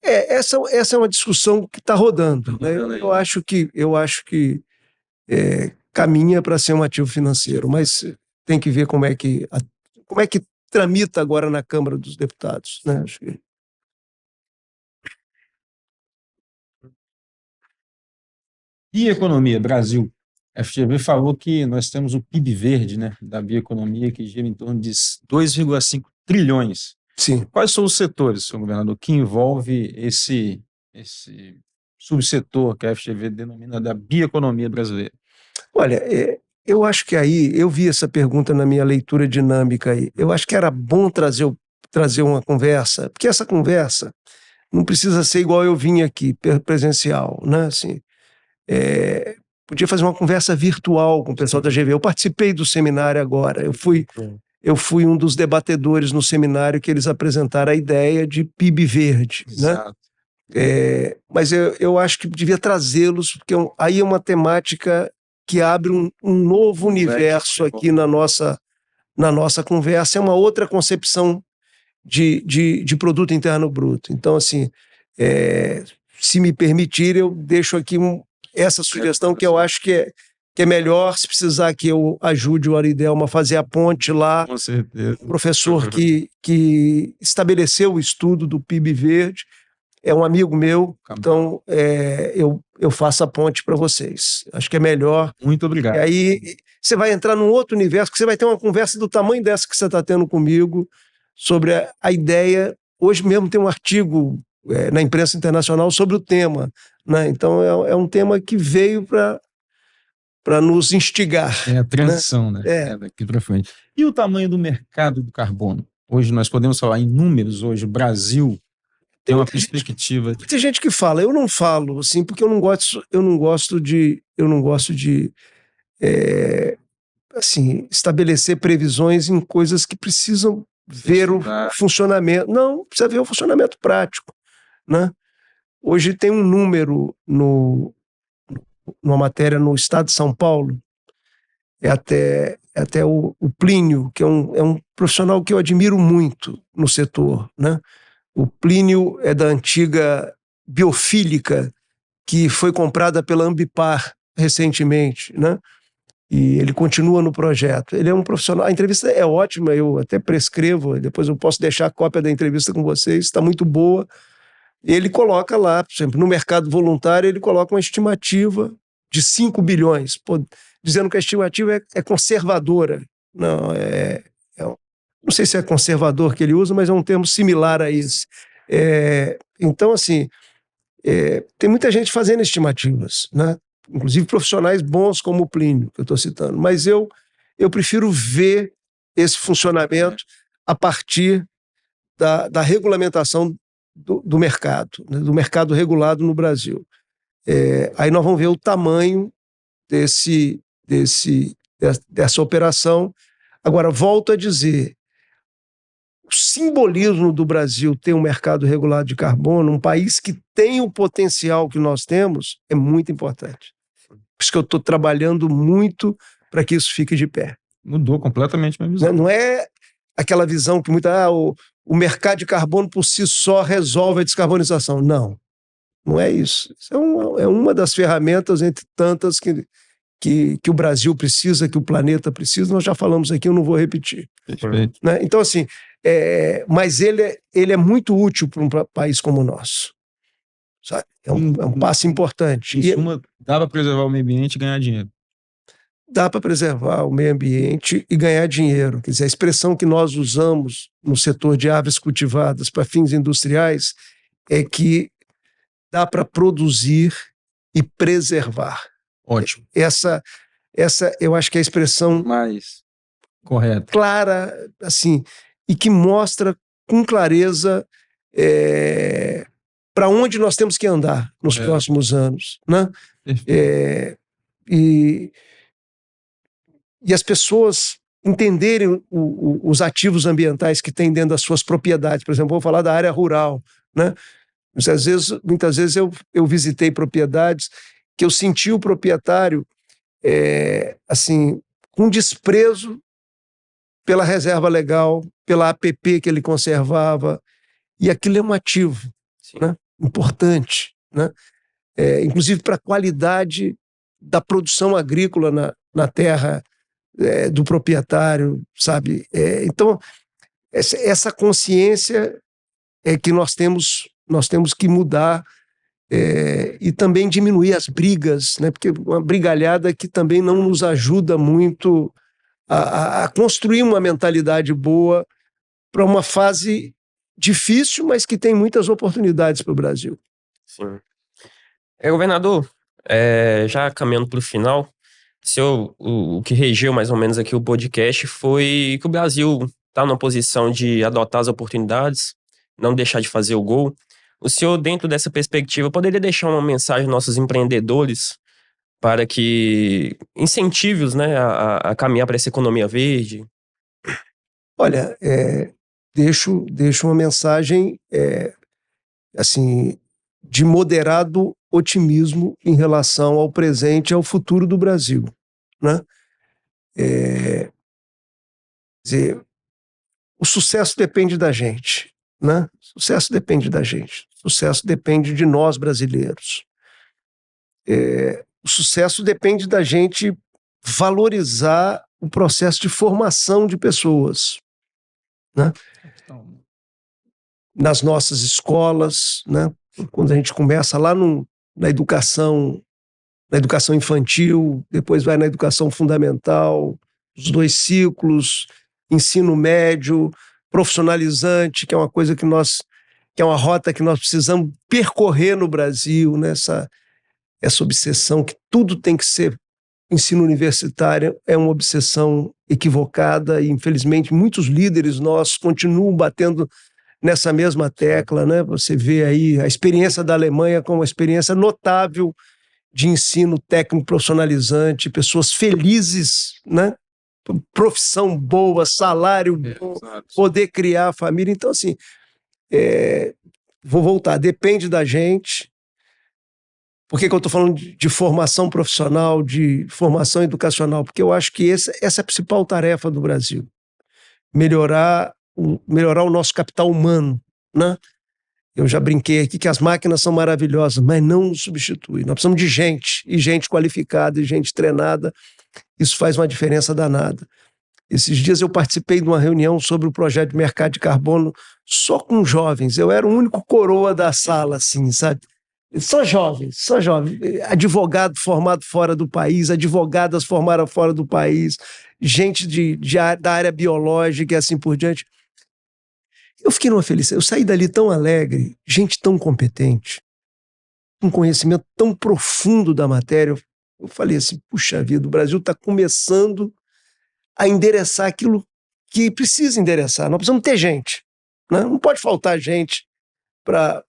Speaker 3: Essa é uma discussão que está rodando, né? Eu acho que caminha para ser um ativo financeiro, mas tem que ver como é que tramita agora na Câmara dos Deputados, né? Acho que...
Speaker 4: E economia, Brasil? A FGV falou que nós temos o PIB verde, né, da bioeconomia, que gira em torno de 2,5 trilhões.
Speaker 3: Sim.
Speaker 4: Quais são os setores, senhor governador, que envolve esse subsetor que a FGV denomina da bioeconomia brasileira?
Speaker 3: Olha, eu acho que aí, eu vi essa pergunta na minha leitura dinâmica aí, eu acho que era bom trazer uma conversa, porque essa conversa não precisa ser igual eu vim aqui, presencial, né? Assim, podia fazer uma conversa virtual com o pessoal da GV. Eu participei do seminário agora, eu fui um dos debatedores no seminário que eles apresentaram a ideia de PIB verde, né? Mas eu acho que devia trazê-los, porque aí é uma temática que abre um novo universo aqui na nossa conversa, é uma outra concepção de produto interno bruto. Então, assim, se me permitir, eu deixo aqui essa sugestão que eu acho que é melhor, se precisar que eu ajude o Aridelma a fazer a ponte lá.
Speaker 4: Com certeza.
Speaker 3: O professor que estabeleceu o estudo do PIB verde é um amigo meu, então eu faço a ponte para vocês. Acho que é melhor.
Speaker 4: Muito obrigado.
Speaker 3: E aí você vai entrar num outro universo, que você vai ter uma conversa do tamanho dessa que você está tendo comigo, sobre a ideia. Hoje mesmo tem um artigo na imprensa internacional sobre o tema, né? Então é um tema que veio para nos instigar.
Speaker 4: É a transição, né? Daqui para frente. E o tamanho do mercado do carbono? Hoje nós podemos falar em números, hoje o Brasil tem uma perspectiva.
Speaker 3: Tem gente que fala, eu não falo, assim, porque eu não gosto de assim, estabelecer previsões em coisas que precisam ver o funcionamento. Não, precisa ver o funcionamento prático, né? Hoje tem um número numa matéria no Estado de São Paulo, até o Plínio, que é um profissional que eu admiro muito no setor, né? O Plínio é da antiga Biofílica, que foi comprada pela Ambipar recentemente, né? E ele continua no projeto. Ele é um profissional. A entrevista é ótima, eu até prescrevo, depois eu posso deixar a cópia da entrevista com vocês, está muito boa. Ele coloca lá, por exemplo, no mercado voluntário, ele coloca uma estimativa de 5 bilhões, dizendo que a estimativa é conservadora. Não, não sei se é conservador que ele usa, mas é um termo similar a esse. Então, assim, tem muita gente fazendo estimativas, né? Inclusive profissionais bons como o Plínio, que eu estou citando, mas eu prefiro ver esse funcionamento a partir da regulamentação do mercado, né? Do mercado regulado no Brasil. Aí nós vamos ver o tamanho dessa operação. Agora, volto a dizer, o simbolismo do Brasil ter um mercado regulado de carbono, um país que tem o potencial que nós temos, é muito importante. Por isso que eu estou trabalhando muito para que isso fique de pé.
Speaker 4: Mudou completamente a minha visão.
Speaker 3: Não é aquela visão que o mercado de carbono por si só resolve a descarbonização. Não, não é isso. Isso é uma das ferramentas entre tantas que o Brasil precisa, que o planeta precisa. Nós já falamos aqui, eu não vou repetir.
Speaker 4: Perfeito.
Speaker 3: Né? Então, assim, mas ele é muito útil para um país como o nosso. Sabe? É um passo importante.
Speaker 4: Em suma, dá para preservar o meio ambiente e ganhar dinheiro.
Speaker 3: Dá para preservar o meio ambiente e ganhar dinheiro. Quer dizer, a expressão que nós usamos no setor de árvores cultivadas para fins industriais é que dá para produzir e preservar.
Speaker 4: Ótimo.
Speaker 3: Essa eu acho que é a expressão
Speaker 4: mais correta,
Speaker 3: clara, assim, e que mostra com clareza para onde nós temos que andar nos próximos anos, né? E as pessoas entenderem os ativos ambientais que tem dentro das suas propriedades. Por exemplo, vou falar da área rural, né? Muitas vezes eu visitei propriedades que eu senti o proprietário assim, com desprezo pela reserva legal, pela APP que ele conservava, e aquilo é um ativo, né? Importante, né? Inclusive para a qualidade da produção agrícola na terra do proprietário, sabe? Então, essa consciência é que nós temos que mudar e também diminuir as brigas, né? Porque uma brigalhada que também não nos ajuda muito a construir uma mentalidade boa para uma fase difícil, mas que tem muitas oportunidades para o Brasil.
Speaker 2: Sim. Governador, já caminhando para o final, o que regeu mais ou menos aqui o podcast foi que o Brasil está numa posição de adotar as oportunidades, não deixar de fazer o gol. O senhor, dentro dessa perspectiva, poderia deixar uma mensagem aos nossos empreendedores para que incentive-os, né, a caminhar para essa economia verde?
Speaker 3: Olha, deixo uma mensagem assim, de moderado otimismo em relação ao presente e ao futuro do Brasil, né? Quer dizer, o sucesso depende da gente, né? O sucesso depende da gente. O sucesso depende de nós, brasileiros. O sucesso depende da gente valorizar o processo de formação de pessoas, né? Nas nossas escolas, né? Quando a gente começa lá na educação infantil, depois vai na educação fundamental, os 2 ciclos, ensino médio, profissionalizante, que é uma coisa que é uma rota que nós precisamos percorrer no Brasil, né? Essa obsessão que tudo tem que ser ensino universitário é uma obsessão equivocada e, infelizmente, muitos líderes nossos continuam batendo nessa mesma tecla, né? Você vê aí a experiência da Alemanha como uma experiência notável de ensino técnico profissionalizante, pessoas felizes, né? Profissão boa, salário bom, poder criar a família. Então, assim, vou voltar, depende da gente. Por que eu estou falando de formação profissional, de formação educacional? Porque eu acho que essa é a principal tarefa do Brasil. Melhorar o nosso capital humano, né? Eu já brinquei aqui que as máquinas são maravilhosas, mas não nos substituem. Nós precisamos de gente, e gente qualificada, e gente treinada. Isso faz uma diferença danada. Esses dias eu participei de uma reunião sobre o projeto de mercado de carbono só com jovens. Eu era o único coroa da sala, assim, sabe? Só jovens. Advogado formado fora do país, advogadas formadas fora do país, gente da área biológica e assim por diante. Eu fiquei numa felicidade. Eu saí dali tão alegre, gente tão competente, um conhecimento tão profundo da matéria. Eu falei assim, puxa vida, o Brasil está começando a endereçar aquilo que precisa endereçar. Nós precisamos ter gente, né? Não pode faltar gente para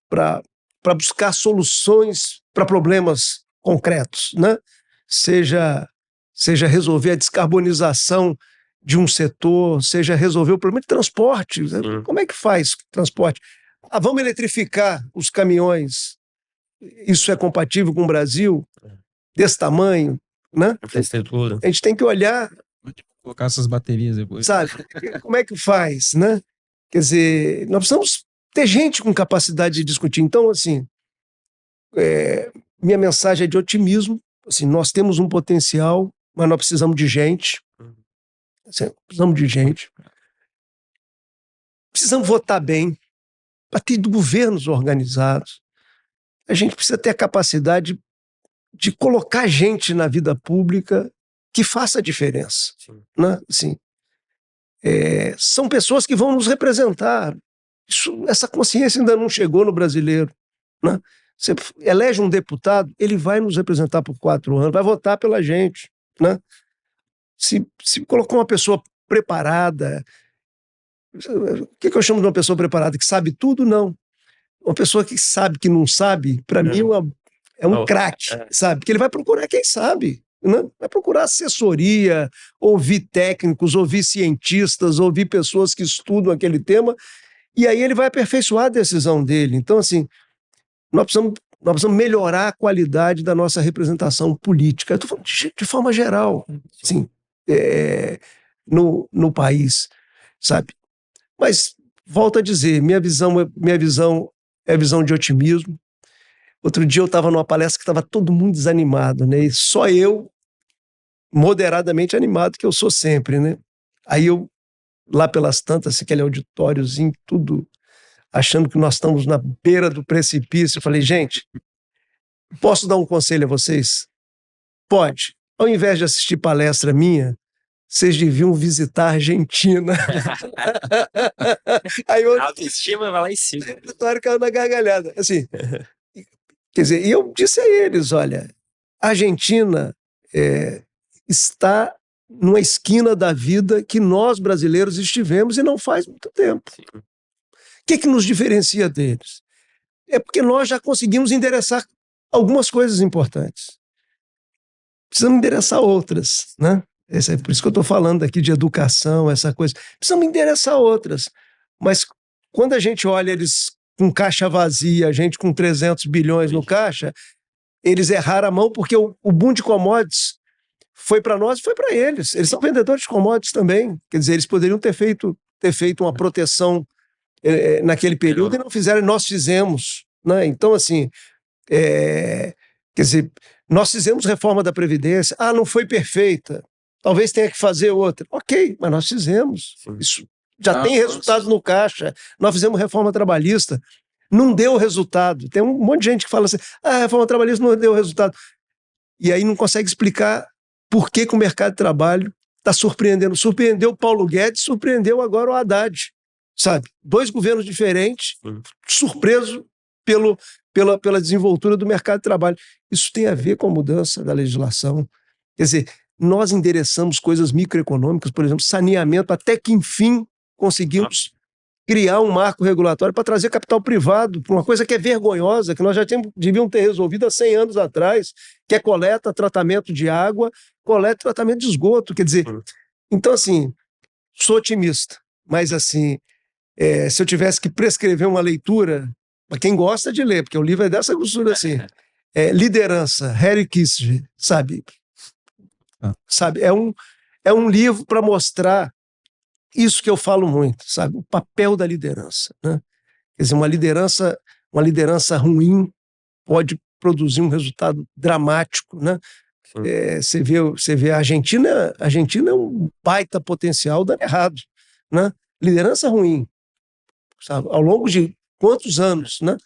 Speaker 3: buscar soluções para problemas concretos, né? Seja resolver a descarbonização de um setor, seja resolver o problema de transporte. Como é que faz transporte? Vamos eletrificar os caminhões. Isso é compatível com o Brasil? Desse tamanho, né? A gente tem que olhar...
Speaker 4: Colocar essas baterias depois.
Speaker 3: Sabe? Como é que faz, né? Quer dizer, nós precisamos ter gente com capacidade de discutir. Então, assim, minha mensagem é de otimismo. Assim, nós temos um potencial, mas nós precisamos de gente. Assim, precisamos de gente. Precisamos votar bem, para ter governos organizados. A gente precisa ter a capacidade de colocar gente na vida pública que faça a diferença. Né? Assim, são pessoas que vão nos representar. Essa consciência ainda não chegou no brasileiro. Né? Você elege um deputado, ele vai nos representar por 4 anos, vai votar pela gente. Né? Se colocou uma pessoa preparada, o que eu chamo de uma pessoa preparada? Que sabe tudo? Não. Uma pessoa que sabe que não sabe, para mim é um craque, sabe? Porque ele vai procurar quem sabe. Né? Vai procurar assessoria, ouvir técnicos, ouvir cientistas, ouvir pessoas que estudam aquele tema, e aí ele vai aperfeiçoar a decisão dele. Então, assim, nós precisamos melhorar a qualidade da nossa representação política. Eu estou falando de forma geral, assim, no país, sabe? Mas, volto a dizer, minha visão é a visão de otimismo. Outro dia eu estava numa palestra que estava todo mundo desanimado, né? E só eu, moderadamente animado, que eu sou sempre, né? Aí eu, lá pelas tantas, aquele auditóriozinho, tudo achando que nós estamos na beira do precipício, eu falei, gente, posso dar um conselho a vocês? Pode. Ao invés de assistir palestra minha, vocês deviam visitar a Argentina. Aí eu,
Speaker 2: a autoestima vai lá em cima.
Speaker 3: O Vitório caiu na gargalhada. Assim, quer dizer, e eu disse a eles, olha, a Argentina está numa esquina da vida que nós brasileiros estivemos e não faz muito tempo. O que nos diferencia deles? É porque nós já conseguimos endereçar algumas coisas importantes. Precisamos endereçar outras, né? É por isso que eu estou falando aqui de educação, essa coisa. Precisamos endereçar outras. Mas quando a gente olha eles com caixa vazia, a gente com 300 bilhões no caixa, eles erraram a mão porque o boom de commodities foi para nós e foi para eles. Eles são vendedores de commodities também. Quer dizer, eles poderiam ter feito uma proteção naquele período e não fizeram, nós fizemos. Né? Então, assim, quer dizer, nós fizemos reforma da Previdência. Ah, não foi perfeita. Talvez tenha que fazer outra. Ok, mas nós fizemos. Sim. Isso já tem resultado no caixa. Nós fizemos reforma trabalhista. Não deu resultado. Tem um monte de gente que fala assim, a reforma trabalhista não deu resultado. E aí não consegue explicar por que o mercado de trabalho está surpreendendo. Surpreendeu o Paulo Guedes, surpreendeu agora o Haddad. Sabe? 2 governos diferentes, surpreso pela desenvoltura do mercado de trabalho. Isso tem a ver com a mudança da legislação. Quer dizer, nós endereçamos coisas microeconômicas, por exemplo, saneamento, até que, enfim, conseguimos criar um marco regulatório para trazer capital privado para uma coisa que é vergonhosa, que nós já devíamos ter resolvido há 100 anos atrás, que é coleta, tratamento de água, coleta e tratamento de esgoto. Quer dizer, então, assim, sou otimista, mas, assim, se eu tivesse que prescrever uma leitura, para quem gosta de ler, porque o livro é dessa grossura, assim, Liderança, Harry Kissinger, sabe? É um livro para mostrar isso que eu falo muito, sabe? O papel da liderança. Né? Quer dizer, uma liderança ruim pode produzir um resultado dramático. Né? Você vê a Argentina é um baita potencial dando errado. Né? Liderança ruim, sabe? Ao longo de quantos anos, né?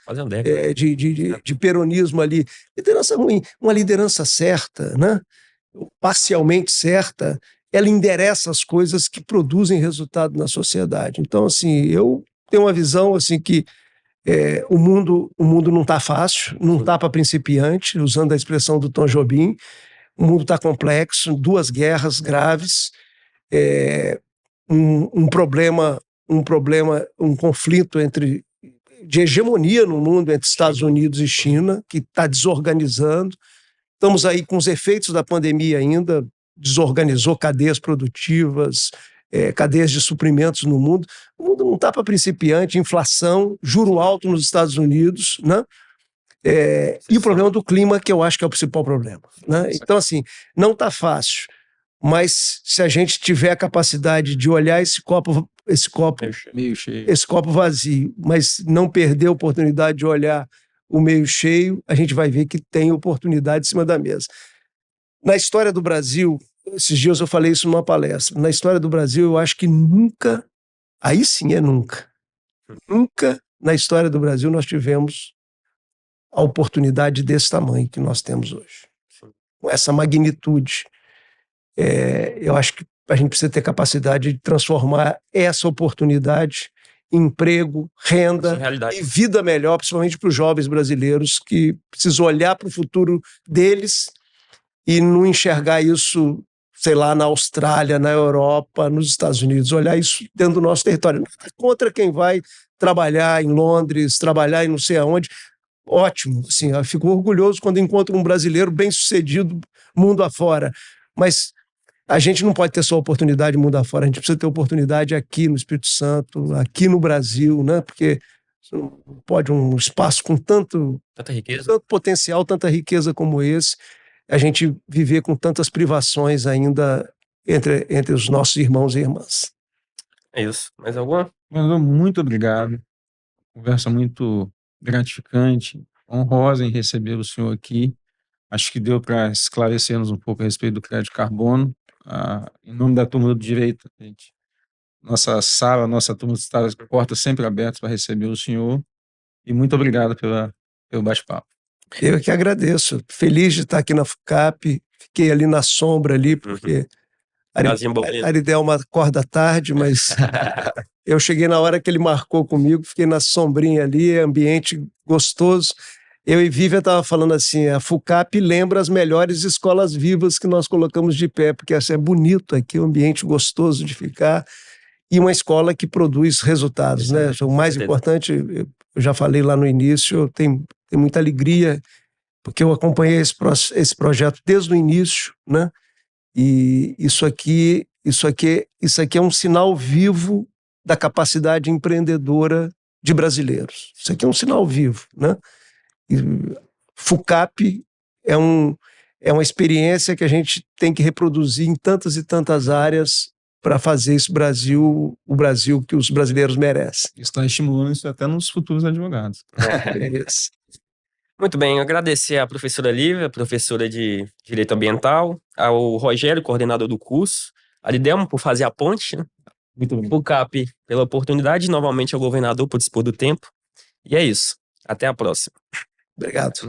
Speaker 3: De peronismo ali. Liderança ruim. Uma liderança certa, né? Parcialmente certa, ela endereça as coisas que produzem resultado na sociedade. Então, assim, eu tenho uma visão assim que o mundo não está fácil, não está para principiante, usando a expressão do Tom Jobim. O mundo está complexo, 2 guerras graves, um conflito de hegemonia no mundo entre Estados Unidos e China, que está desorganizando. Estamos aí com os efeitos da pandemia ainda, desorganizou cadeias produtivas, cadeias de suprimentos no mundo. O mundo não está para principiante, inflação, juro alto nos Estados Unidos, né? E o problema do clima, que eu acho que é o principal problema. Né? Então, assim, não está fácil, mas se a gente tiver a capacidade de olhar esse copo
Speaker 4: Meio cheio.
Speaker 3: esse copo vazio, mas não perder a oportunidade de olhar o meio cheio, a gente vai ver que tem oportunidade em cima da mesa. Na história do Brasil, esses dias eu falei isso numa palestra, na história do Brasil eu acho que nunca, aí sim é nunca, nunca na história do Brasil nós tivemos a oportunidade desse tamanho que nós temos hoje. Com essa magnitude. Eu acho que a gente precisa ter capacidade de transformar essa oportunidade em emprego, renda e vida melhor, principalmente para os jovens brasileiros que precisam olhar para o futuro deles e não enxergar isso, sei lá, na Austrália, na Europa, nos Estados Unidos, olhar isso dentro do nosso território. Contra quem vai trabalhar em Londres, trabalhar em não sei aonde, ótimo, assim, eu fico orgulhoso quando encontro um brasileiro bem-sucedido mundo afora, mas a gente não pode ter só oportunidade mundo afora, a gente precisa ter oportunidade aqui no Espírito Santo, aqui no Brasil, né? Porque não pode um espaço com tanta riqueza, tanto potencial, tanta riqueza como esse, a gente viver com tantas privações ainda entre os nossos irmãos e irmãs.
Speaker 2: É isso. Mais alguma?
Speaker 4: Muito obrigado. Conversa muito gratificante, honrosa em receber o senhor aqui. Acho que deu para esclarecermos um pouco a respeito do crédito carbono. Em nome da turma do direito, gente, nossa sala, nossa turma está de portas sempre abertas para receber o senhor. E muito obrigado pelo bate-papo.
Speaker 3: Eu que agradeço. Feliz de estar aqui na FUCAP. Fiquei ali na sombra ali, porque Aridelma acorda tarde, mas eu cheguei na hora que ele marcou comigo, fiquei na sombrinha ali, ambiente gostoso. Eu e Vivian estava falando assim, a FUCAP lembra as melhores escolas vivas que nós colocamos de pé, porque essa é bonito aqui, um ambiente gostoso de ficar, e uma escola que produz resultados, né? O mais importante, eu já falei lá no início, eu tenho muita alegria, porque eu acompanhei esse projeto desde o início, né? E isso aqui é um sinal vivo da capacidade empreendedora de brasileiros. Isso aqui é um sinal vivo, né? E FUCAP é uma experiência que a gente tem que reproduzir em tantas e tantas áreas para fazer esse Brasil, o Brasil que os brasileiros merecem.
Speaker 4: Está estimulando isso até nos futuros advogados.
Speaker 3: É isso.
Speaker 2: Muito bem, agradecer à professora Lívia, professora de Direito Ambiental, ao Rogério, coordenador do curso, a Aridelma por fazer a ponte, né?
Speaker 4: Muito bem.
Speaker 2: FUCAP pela oportunidade, e novamente ao governador por dispor do tempo. E é isso. Até a próxima.
Speaker 3: Obrigado.